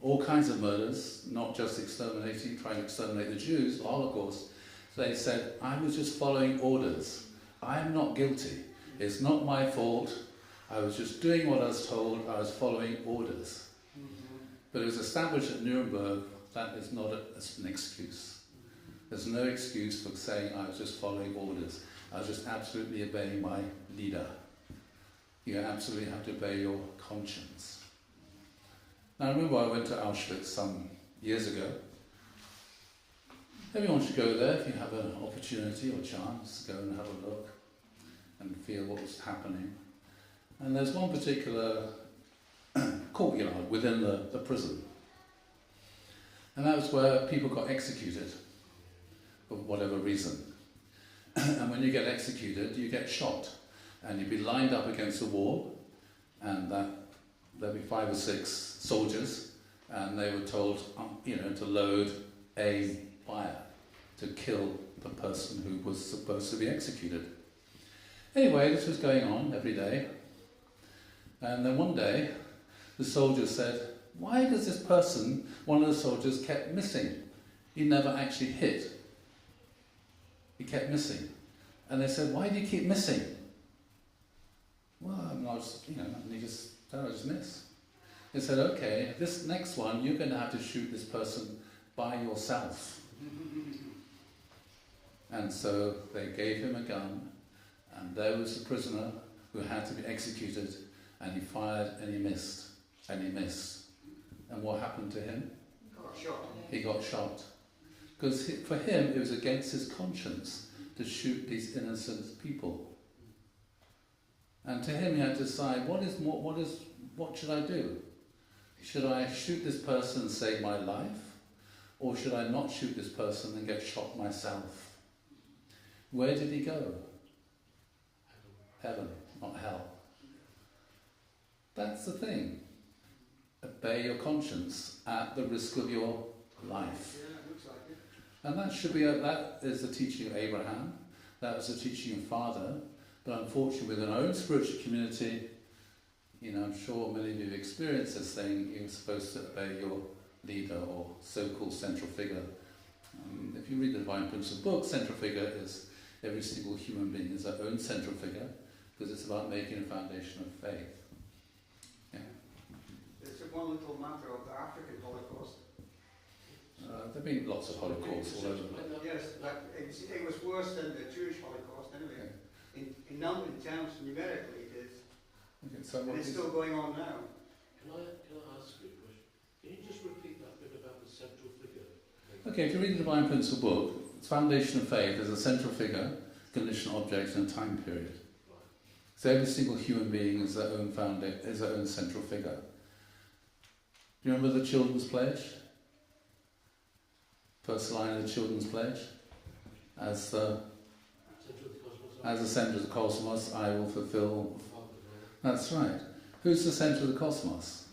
all kinds of murders, not just trying to exterminate the Jews, the Holocaust, they said, I was just following orders. I am not guilty. It's not my fault. I was just doing what I was told. I was following orders. But it was established at Nuremberg that is not an excuse. There's no excuse for saying I was just following orders. I was just absolutely obeying my leader. You absolutely have to obey your conscience. Now I remember I went to Auschwitz some years ago. Everyone should go there if you have an opportunity or chance. Go and have a look and feel what was happening. And there's one particular courtyard within the prison. And that was where people got executed for whatever reason. And when you get executed, you get shot. And you'd be lined up against a wall, and there'd be 5 or 6 soldiers, and they were told, to load a fire to kill the person who was supposed to be executed. Anyway, this was going on every day. And then one day, the soldier said, why does this person, one of the soldiers, kept missing? He never actually hit. He kept missing. And they said, why do you keep missing? Well, I just miss. They said, okay, this next one, you're going to have to shoot this person by yourself. And so they gave him a gun, and there was the prisoner who had to be executed, and he fired and he missed, and he missed. And what happened to him? He got shot. Because for him, it was against his conscience to shoot these innocent people. And to him, he had to decide, what should I do? Should I shoot this person and save my life? Or should I not shoot this person and get shot myself? Where did he go? Heaven, not hell. That's the thing. Obey your conscience at the risk of your life. Yeah, it looks like it. And that is the teaching of Abraham. That was the teaching of Father. But unfortunately, within our own spiritual community, I'm sure many of you have experienced this thing. You're supposed to obey your leader or so-called central figure. If you read the Divine Principle book, central figure is every single human being is their own central figure, because it's about making a foundation of faith. Yeah. It's one little matter of the African Holocaust. There have been lots of Holocausts all over. Yes, but it was worse than the Jewish Holocaust anyway. In number, in terms, numerically it is. Okay, so And it's still going on now. Can I ask you a question? Can you just repeat that bit about the central figure? Okay, if you read the Divine Principle book, its foundation of faith is a central figure, conditional object, and a time period. Right. So every single human being is their own central figure. Do you remember the Children's Pledge? First line of the Children's Pledge? As the centre of the cosmos, I will fulfill. That's right. Who's the centre of the cosmos?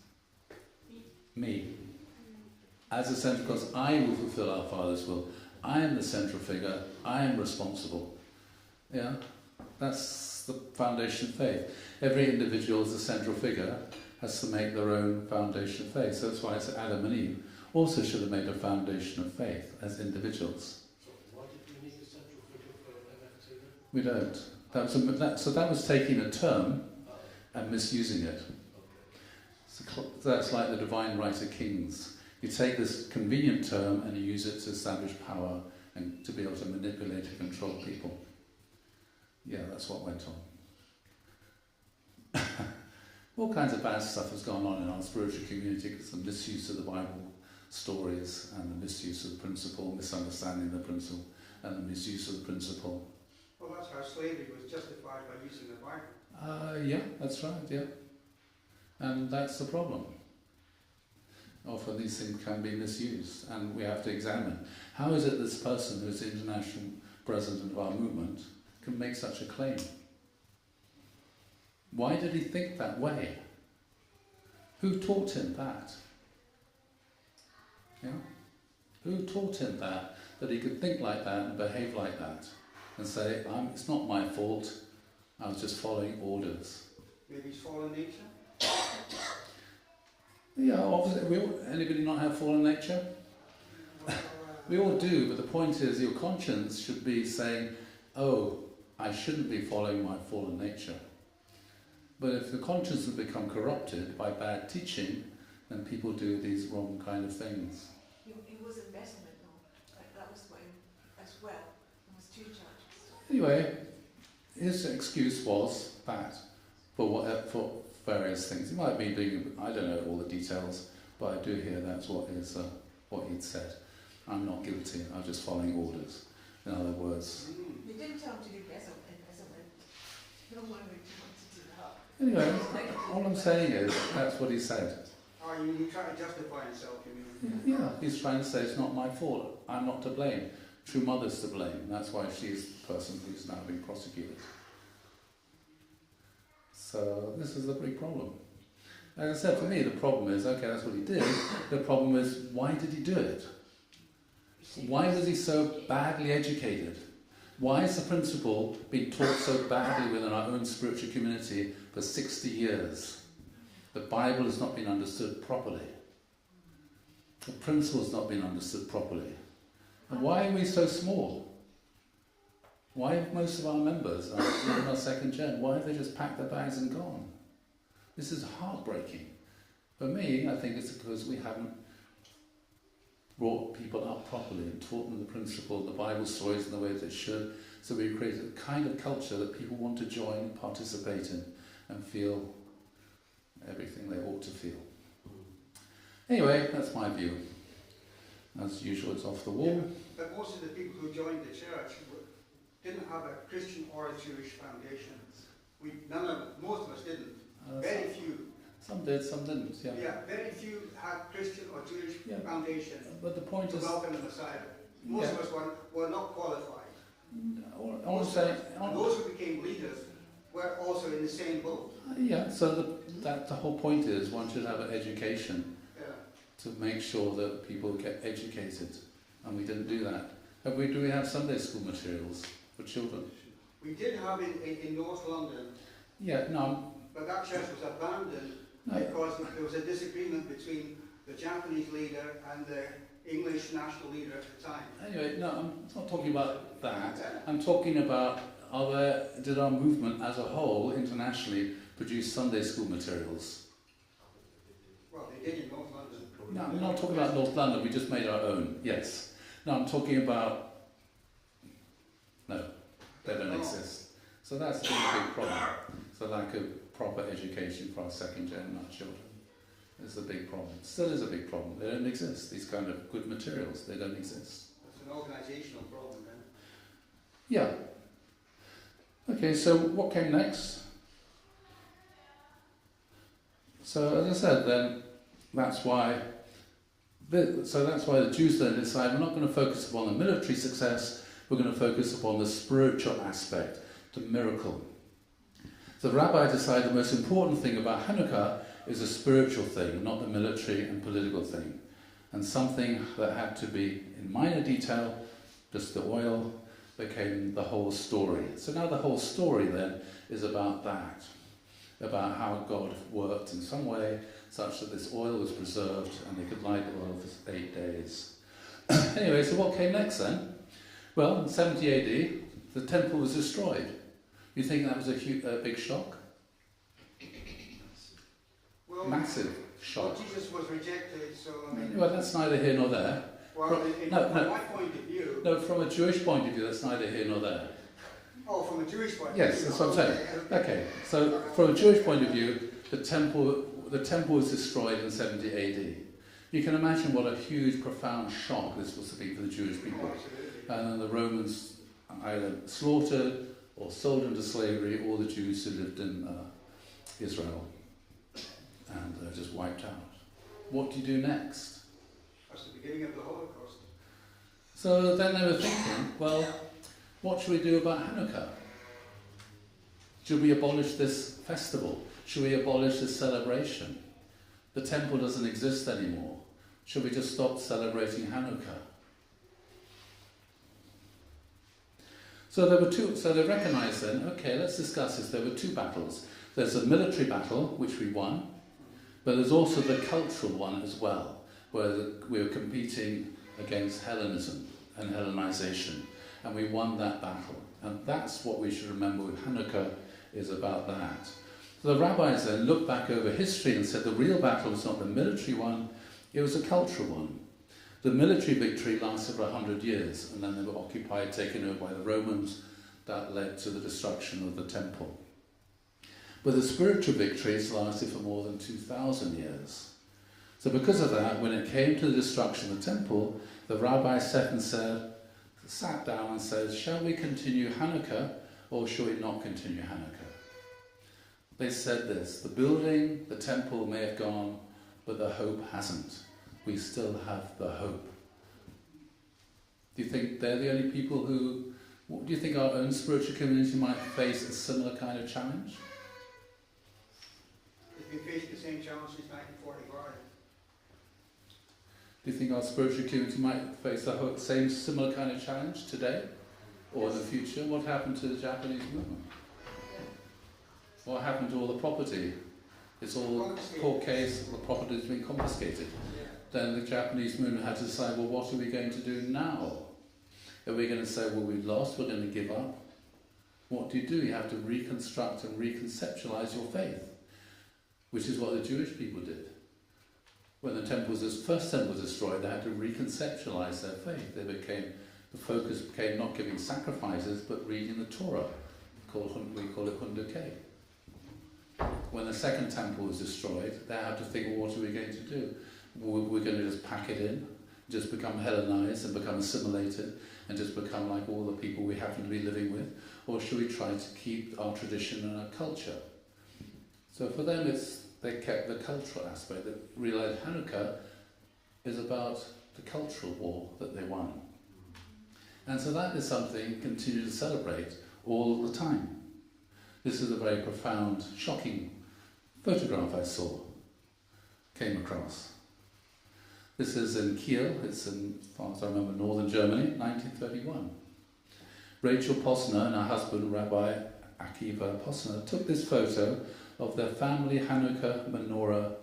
Me. As the centre of the cosmos, I will fulfill our Father's will. I am the central figure. I am responsible. Yeah? That's the foundation of faith. Every individual as a central figure has to make their own foundation of faith. So that's why it's Adam and Eve also should have made a foundation of faith as individuals. Why did we need a central figure for an NFT? We don't. So that was taking a term and misusing it. So that's like the divine right of kings. You take this convenient term and you use it to establish power and to be able to manipulate and control people. Yeah, that's what went on. All kinds of bad stuff has gone on in our spiritual community because of the misuse of the Bible stories and the misuse of the principle, misunderstanding the principle, and the misuse of the principle. Well, that's how slavery was justified by using the Bible. Yeah, that's right, yeah. And that's the problem. Often these things can be misused, and we have to examine how is it this person who is the international president of our movement can make such a claim? Why did he think that way? Who taught him that? Yeah? Who taught him that that he could think like that and behave like that and say, it's not my fault, I was just following orders. Maybe it's fallen nature? Yeah, obviously, anybody not have fallen nature? We all do, but the point is your conscience should be saying, oh, I shouldn't be following my fallen nature. But if the conscience has become corrupted by bad teaching, then people do these wrong kind of things. It was embezzlement, though. That was what as well. There was 2 charges. Anyway, his excuse was that for various things. He might be doing, I don't know all the details, but I do hear that's what he'd said. I'm not guilty, I'm just following orders. In other words. You didn't tell him to do embezzlement. No one would want to do that. Anyway, all I'm saying is that's what he said. Oh, you try to justify himself, you mean? Yeah, he's trying to say it's not my fault. I'm not to blame. True mother's to blame. That's why she's the person who's now being prosecuted. So this is the big problem. Like I said, for me, the problem is, okay, that's what he did. The problem is, why did he do it? Why was he so badly educated? Why has the principle been taught so badly within our own spiritual community for 60 years? The Bible has not been understood properly. The principle has not been understood properly. And why are we so small? Why have most of our members, even our second gen, why have they just packed their bags and gone? This is heartbreaking. For me, I think it's because we haven't brought people up properly and taught them the principle, the Bible stories in the way that it should. So we created a kind of culture that people want to join and participate in and feel everything they ought to feel. Anyway, that's my view. As usual, it's off the wall. Yeah, but most of the people who joined the church didn't have a Christian or a Jewish foundation. Most of us didn't. Very few. Some did, some didn't, yeah. Yeah, very few had Christian or Jewish foundation. But the point to is, welcome the Messiah. Most of us were not qualified. all I'm saying, and those who became leaders were also in the same boat. Yeah, so the whole point is one should have an education to make sure that people get educated, and we didn't do that. Do we have Sunday school materials for children? We did have in North London. Yeah, no. But that church was abandoned because there was a disagreement between the Japanese leader and the English national leader at the time. Anyway, no, I'm not talking about that. I'm talking about did our movement as a whole internationally produce Sunday school materials? Well, they did in North London. No, I'm not talking about North London, we just made our own, yes. No, I'm talking about, no, they don't exist. So that's been a big problem. So lack of proper education for our second gen and our children is a big problem. Still is a big problem. They don't exist. These kind of good materials, they don't exist. It's an organisational problem then. Yeah. Okay, so what came next? So as I said, then that's why the Jews then decide we're not going to focus upon the military success, we're going to focus upon the spiritual aspect, the miracle. So the rabbi decided the most important thing about Hanukkah is a spiritual thing, not the military and political thing. And something that had to be in minor detail, just the oil, became the whole story. So now the whole story then is about that, about how God worked in some way such that this oil was preserved and they could light the oil for 8 days. Anyway, so what came next then? Well, in 70 AD, the temple was destroyed. You think that was a big shock? Well, massive shock. Well, Jesus was rejected, so I mean... Well, that's neither here nor there. Well, from my point of view... No, from a Jewish point of view, that's neither here nor there. Oh, from a Jewish point of view? Yes, that's what I'm saying. Okay, so from a Jewish point of view, the temple was destroyed in 70 AD. You can imagine what a huge, profound shock this was to be for the Jewish people. And then the Romans either slaughtered or sold into slavery all the Jews who lived in Israel. And just wiped out. What do you do next? That's the beginning of the Holocaust. So then they were thinking, well, what should we do about Hanukkah? Should we abolish this festival? Should we abolish this celebration? The temple doesn't exist anymore. Should we just stop celebrating Hanukkah? So there were two. So they recognised then, okay, let's discuss this. There were two battles. There's a military battle, which we won, but there's also the cultural one as well, where we were competing against Hellenism and Hellenization, and we won that battle. And that's what we should remember with Hanukkah is about that. So the rabbis then looked back over history and said the real battle was not the military one, it was a cultural one. The military victory lasted for 100 years, and then they were occupied, taken over by the Romans. That led to the destruction of the temple. But the spiritual victories lasted for more than 2,000 years. So because of that, when it came to the destruction of the temple, the rabbis sat down and said, shall we continue Hanukkah or shall we not continue Hanukkah? They said this, the building, the temple may have gone, but the hope hasn't. We still have the hope. Do you think they're the only people who... Do you think our own spiritual community might face a similar kind of challenge? We faced the same challenge since 1945. Do you think our spiritual community might face the same similar kind of challenge today or in the future? What happened to the Japanese movement? What happened to all the property? It's all court case, the property has been confiscated. Then the Japanese movement had to decide, well, what are we going to do now? Are we going to say, well, we lost, we're going to give up? What do? You have to reconstruct and reconceptualize your faith, which is what the Jewish people did. When the first temple was destroyed, they had to reconceptualize their faith. The focus became not giving sacrifices, but reading the Torah. We call it Hundukei. When the second temple was destroyed, they had to think, well, what are we going to do? We're going to just pack it in, just become Hellenized and become assimilated and just become like all the people we happen to be living with? Or should we try to keep our tradition and our culture? So for them, they kept the cultural aspect. They realized Hanukkah is about the cultural war that they won. And so that is something we continue to celebrate all the time. This is a very profound, shocking photograph I came across. This is in Kiel, it's in, as far as I remember, northern Germany, 1931. Rachel Posner and her husband, Rabbi Akiva Posner, took this photo of their family Hanukkah menorah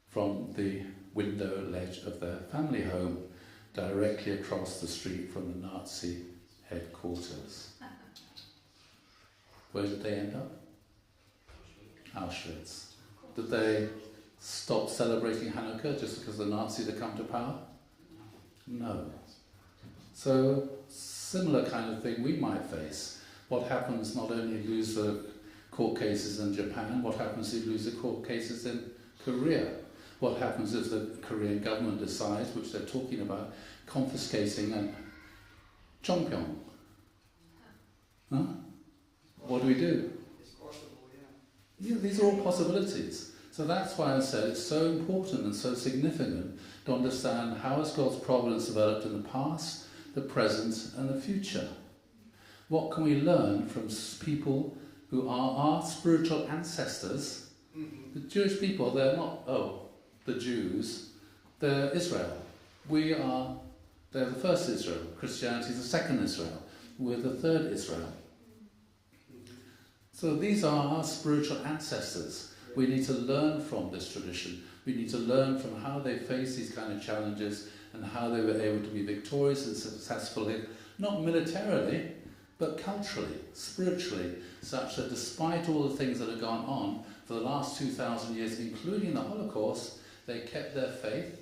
from the window ledge of their family home, directly across the street from the Nazi headquarters. Where did they end up? Auschwitz. Did they stop celebrating Hanukkah just because the Nazis had come to power? No. So, similar kind of thing we might face. What happens not only if you lose the court cases in Japan, what happens if you lose the court cases in Korea? What happens if the Korean government decides, which they're talking about, confiscating Chongpyong? Huh? What do we do? It's possible, yeah. Yeah, these are all possibilities. So that's why I said it's so important and so significant to understand how has God's providence developed in the past, the present and the future. What can we learn from people who are our spiritual ancestors? The Jewish people, they're not, the Jews, they're Israel. They're the first Israel. Christianity is the second Israel. We're the third Israel. So these are our spiritual ancestors. We need to learn from this tradition. We need to learn from how they faced these kind of challenges and how they were able to be victorious and successful, not militarily, but culturally, spiritually, such that despite all the things that have gone on for the last 2,000 years, including the Holocaust, they kept their faith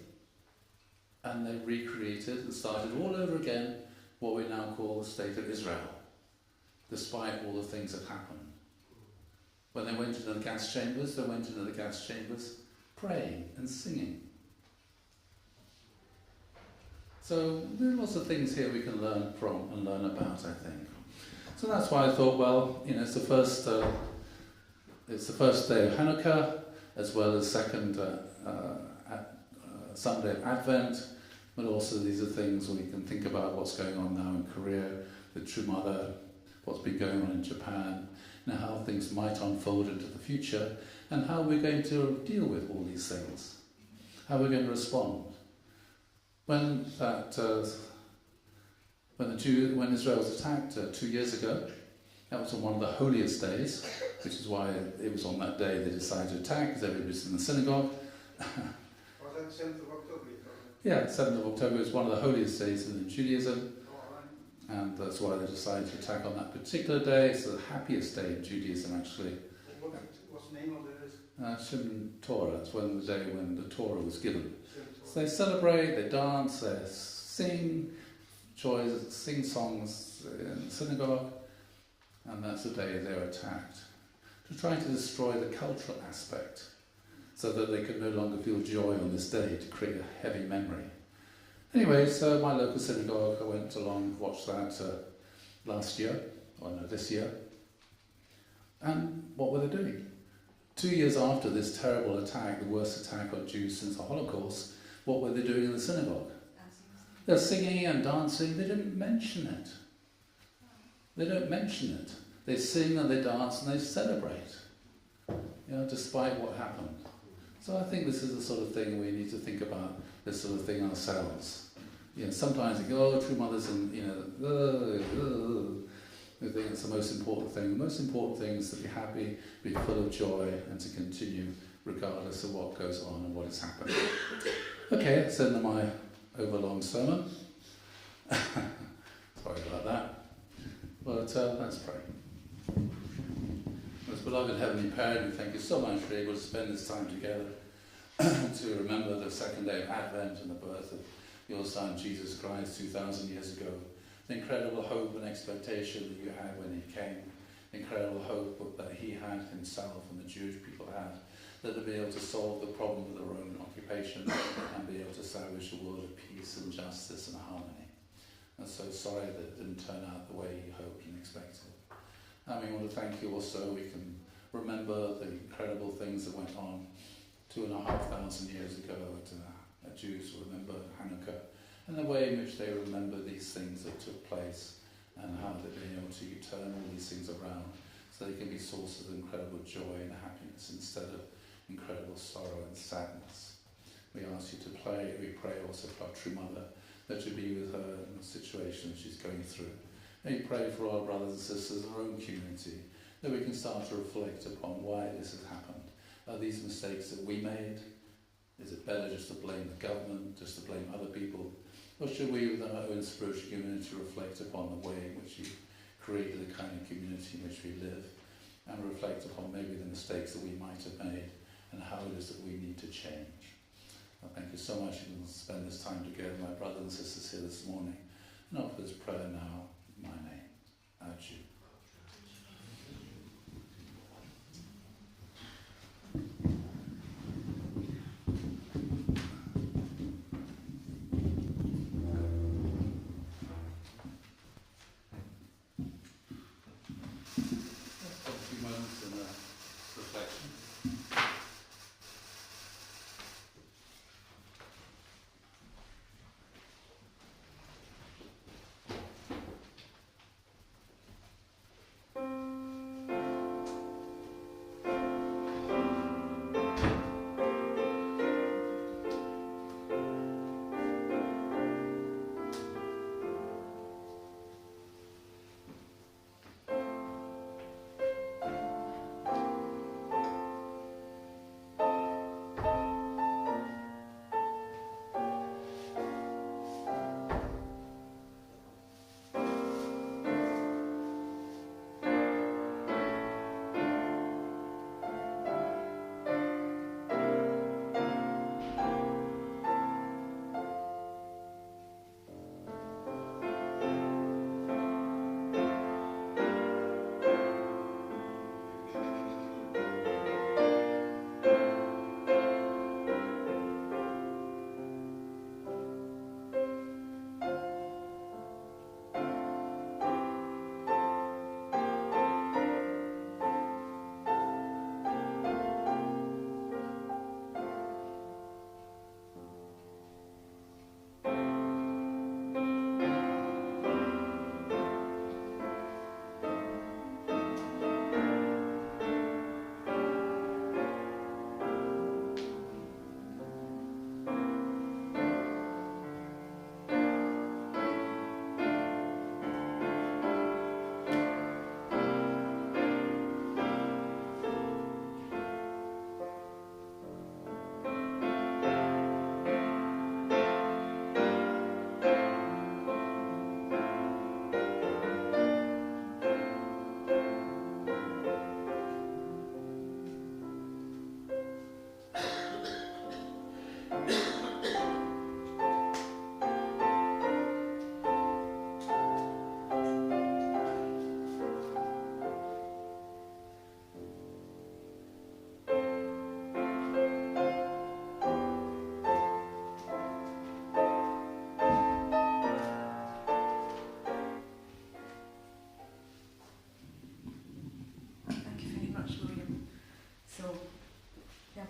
and they recreated and started all over again what we now call the State of Israel, despite all the things that happened. When they went into the gas chambers, they went into the gas chambers praying and singing. So there are lots of things here we can learn from and learn about, I think. So that's why I thought, well, it's the first day of Hanukkah, as well as second Sunday of Advent, but also these are things we can think about what's going on now in Korea, the True Mother, what's been going on in Japan, and how things might unfold into the future, and how we're going to deal with all these things, how we're going to respond. When that when Israel was attacked 2 years ago, that was on one of the holiest days, which is why it was on that day they decided to attack, because everybody's in the synagogue. Was that 7th of October? Yeah, 7th of October is one of the holiest days in Judaism, Oh, right. and that's why they decided to attack on that particular day. It's the happiest day in Judaism, actually. What's the name of it? Shimon Torah, that's when the day when the Torah was given. Is? So they celebrate, they dance, they sing sing songs in the synagogue, and that's the day they were attacked. To try to destroy the cultural aspect, so that they could no longer feel joy on this day, to create a heavy memory. Anyway, so my local synagogue, I went along, watched that this year. And what were they doing? 2 years after this terrible attack, the worst attack on Jews since the Holocaust, what were they doing in the synagogue? They're singing and dancing. They didn't mention it. They don't mention it. They sing and they dance and they celebrate, despite what happened. So I think this is the sort of thing we need to think about, this sort of thing ourselves. Sometimes you go, true mothers, and I think it's the most important thing. The most important thing is to be happy, be full of joy, and to continue regardless of what goes on and what has happened. Okay, that's the end of my overlong sermon. Sorry about that. But let's pray. Most beloved Heavenly Parent, we thank you so much for able to spend this time together to remember the second day of Advent and the birth of your Son, Jesus Christ, 2,000 years ago. The incredible hope and expectation that you had when he came. The incredible hope that he had himself and the Jewish people had, that they'd be able to solve the problem of the Roman occupation and be able to establish a world of peace and justice and harmony. I'm so sorry that it didn't turn out the way you hoped and expected. And we want to thank you also. We can remember the incredible things that went on 2,500 years ago. Jews remember Hanukkah, and the way in which they remember these things that took place, and how they've been able to turn all these things around so they can be sources of incredible joy and happiness instead of incredible sorrow and sadness. We ask you to pray also for our true mother, that you be with her in the situation she's going through. And we pray for our brothers and sisters in our own community, that we can start to reflect upon why this has happened. Are these mistakes that we made? Is it better just to blame the government, just to blame other people? Or should we, within our own spiritual community, reflect upon the way in which you created the kind of community in which we live, and reflect upon maybe the mistakes that we might have made and how it is that we need to change? I thank you so much. You can spend this time together, my brothers and sisters here this morning, and offer this prayer now in my name. Adieu.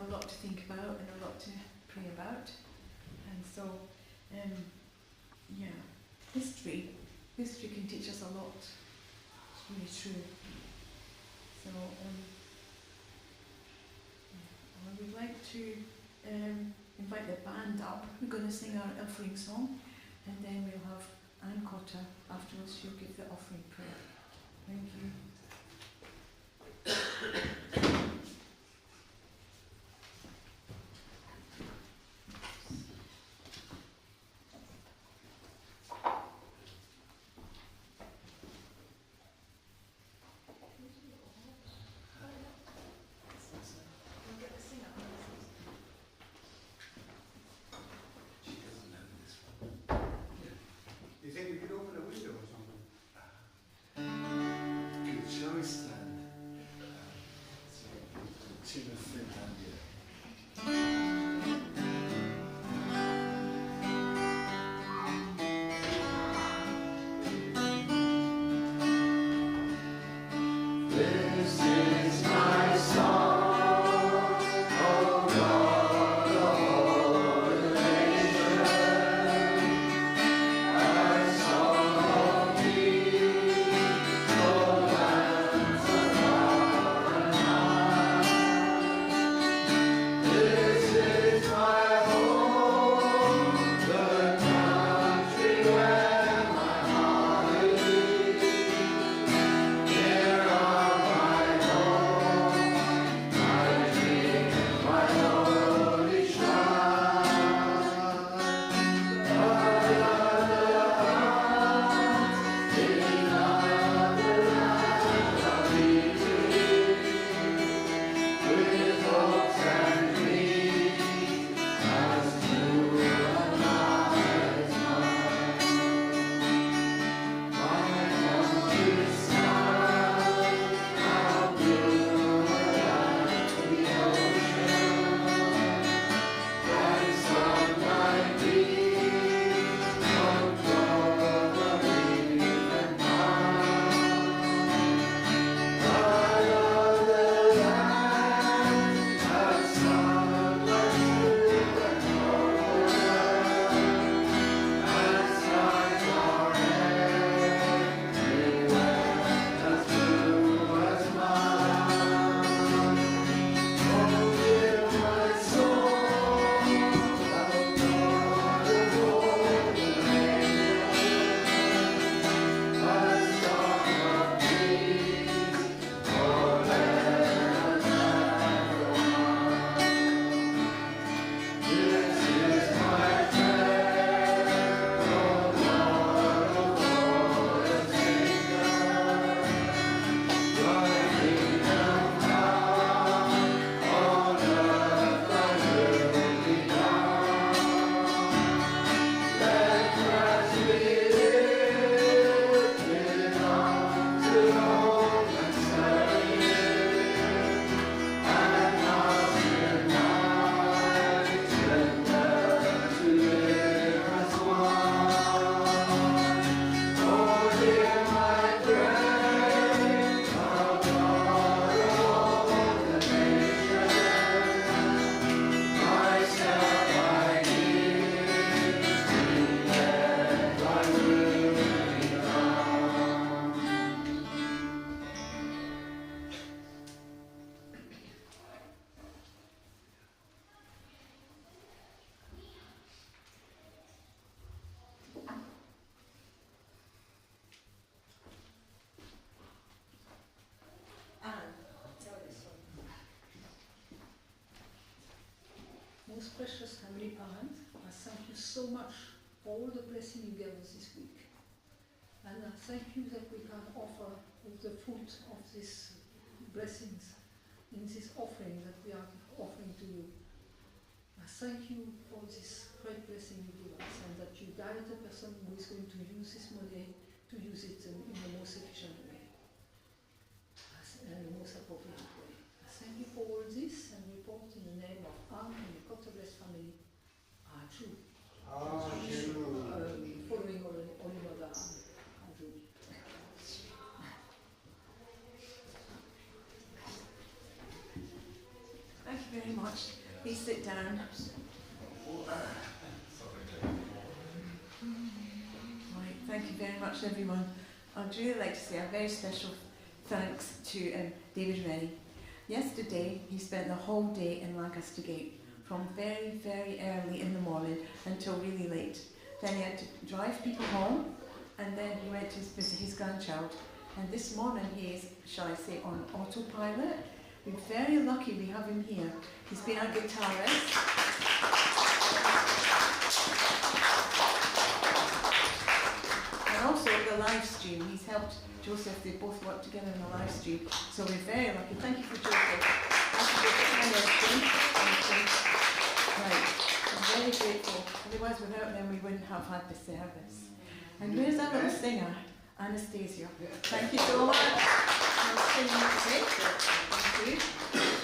a lot to think about and a lot to pray about. And so, yeah, history can teach us a lot. It's really true. So, I would like to invite the band up. We're going to sing our offering song, and then we'll have Anne Cotter afterwards. She'll give the offering prayer. Thank you. You think you could open a window or something? Good choice then. Timothy and yeah. This is my song, oh God of all nations, a song of peace, oh lands afar and high. This is my home, the country where my heart is. Here are my home, my dream, my holy shrine. Other hearts in other lands are beating, with hopes and dreams as true and high as mine. My countryside, how blue like the ocean, and sunlight beams on clover leaf and pine. But other lands have sunlight blue and golden, and skies are everywhere as blue as mine. Oh, hear my song, thou God of golden angels, a song of peace for lands evermore. This is my prayer, O Lord of all the kingdom. Thy kingdom come, on earth thy will be done. Let Christ be lifted unto home and saved, and us unite together to live as one. Oh, hear my prayer, thou God of all the nations. Myself I give, let thy will be done. Most precious Heavenly Parent, I thank you so much for all the blessing you gave us this week. And I thank you that we can offer of the fruit of these blessings in this offering that we are offering to you. I thank you for this great blessing you give us, and that you guide the person who is going to use this money to use it in the most efficient way, and the most appropriate way. I thank you for all this, and report in the name of Anne and the Cotterless family are true. Following Olimada and Drew. Thank you you very much. Please sit down. Right, thank you very much, everyone. I'd really like to say a very special thanks to David Rennie. Yesterday, he spent the whole day in Lancaster Gate, from very, very early in the morning until really late. Then he had to drive people home, and then he went to visit his grandchild. And this morning he is, shall I say, on autopilot. We're very lucky we have him here. He's been our guitarist. And also the live stream. He's helped Joseph, they both work together in the live stream. So we're very lucky. Thank you for Joseph. Right, I'm very grateful. Otherwise without them we wouldn't have had the service. And where's our little singer? Anastasia. Thank you so much. Thank you.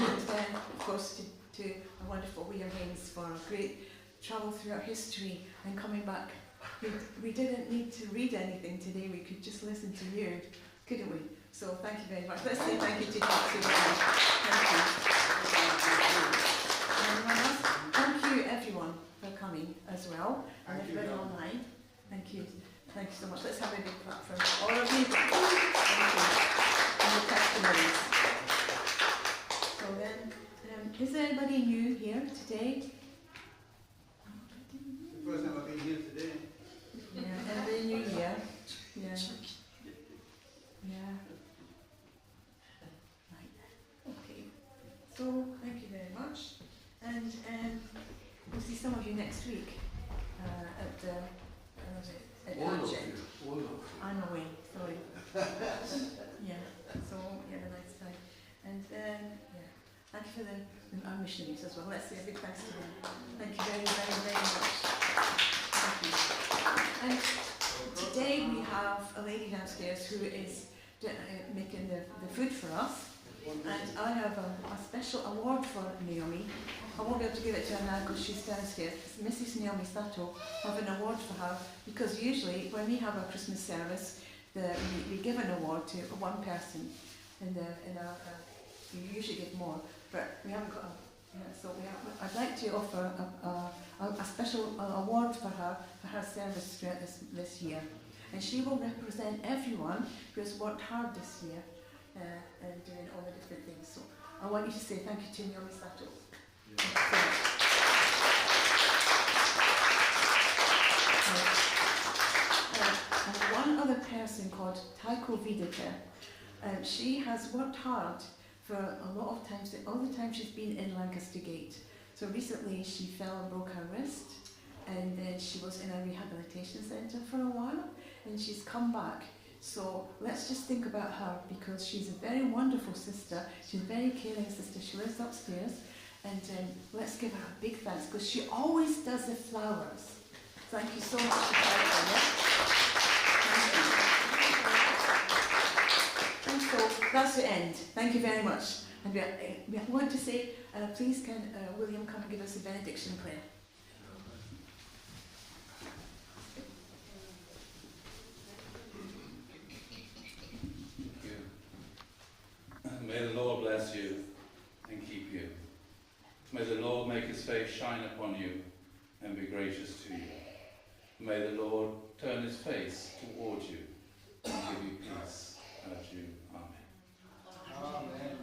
And then, of course, to a wonderful William Haynes for a great travel throughout history and coming back. We didn't need to read anything today, we could just listen to you, couldn't we? So thank you very much. Let's say thank you to Jackson. Thank you. Thank you everyone for coming as well. And everybody online. Thank you. Thank you so much. Let's have a big clap for all of you. Thank you. And the testimonies. So then, is there anybody new here today? The first time I've been here today. Yeah, anybody new here? Yeah. Yeah. Right. Okay. So, thank you very much. And we'll see some of you next week at the... I'm away, sorry. Yeah, so you have a nice time. And yeah, thank you for our missionaries as well. Let's say a big thanks to them. Thank you very, very, very much. Thank you. And today we have a lady downstairs who is making the food for us. And I have a special award for Naomi. I won't be able to give it to her now because she's downstairs. Mrs. Naomi Sato have an award for her because usually when we have a Christmas service, we give an award to one person. We usually give more, but we haven't got I'd like to offer a special award for her service throughout this year. And she will represent everyone who has worked hard this year. And doing all the different things. So I want you to say thank you to Naomi Sato. And one other person called Taiko Videke. She has worked hard for a lot of times, all the time she's been in Lancaster Gate. So recently she fell and broke her wrist, and then she was in a rehabilitation centre for a while, and she's come back. So let's just think about her because she's a very wonderful sister. She's a very caring sister. She lives upstairs, and let's give her a big thanks because she always does the flowers. Thank you so much for that. And so that's the end. Thank you very much. And we want to say, please can William come and give us a benediction prayer. May the Lord bless you and keep you. May the Lord make his face shine upon you and be gracious to you. May the Lord turn his face towards you and give you peace. As you. Amen. Amen.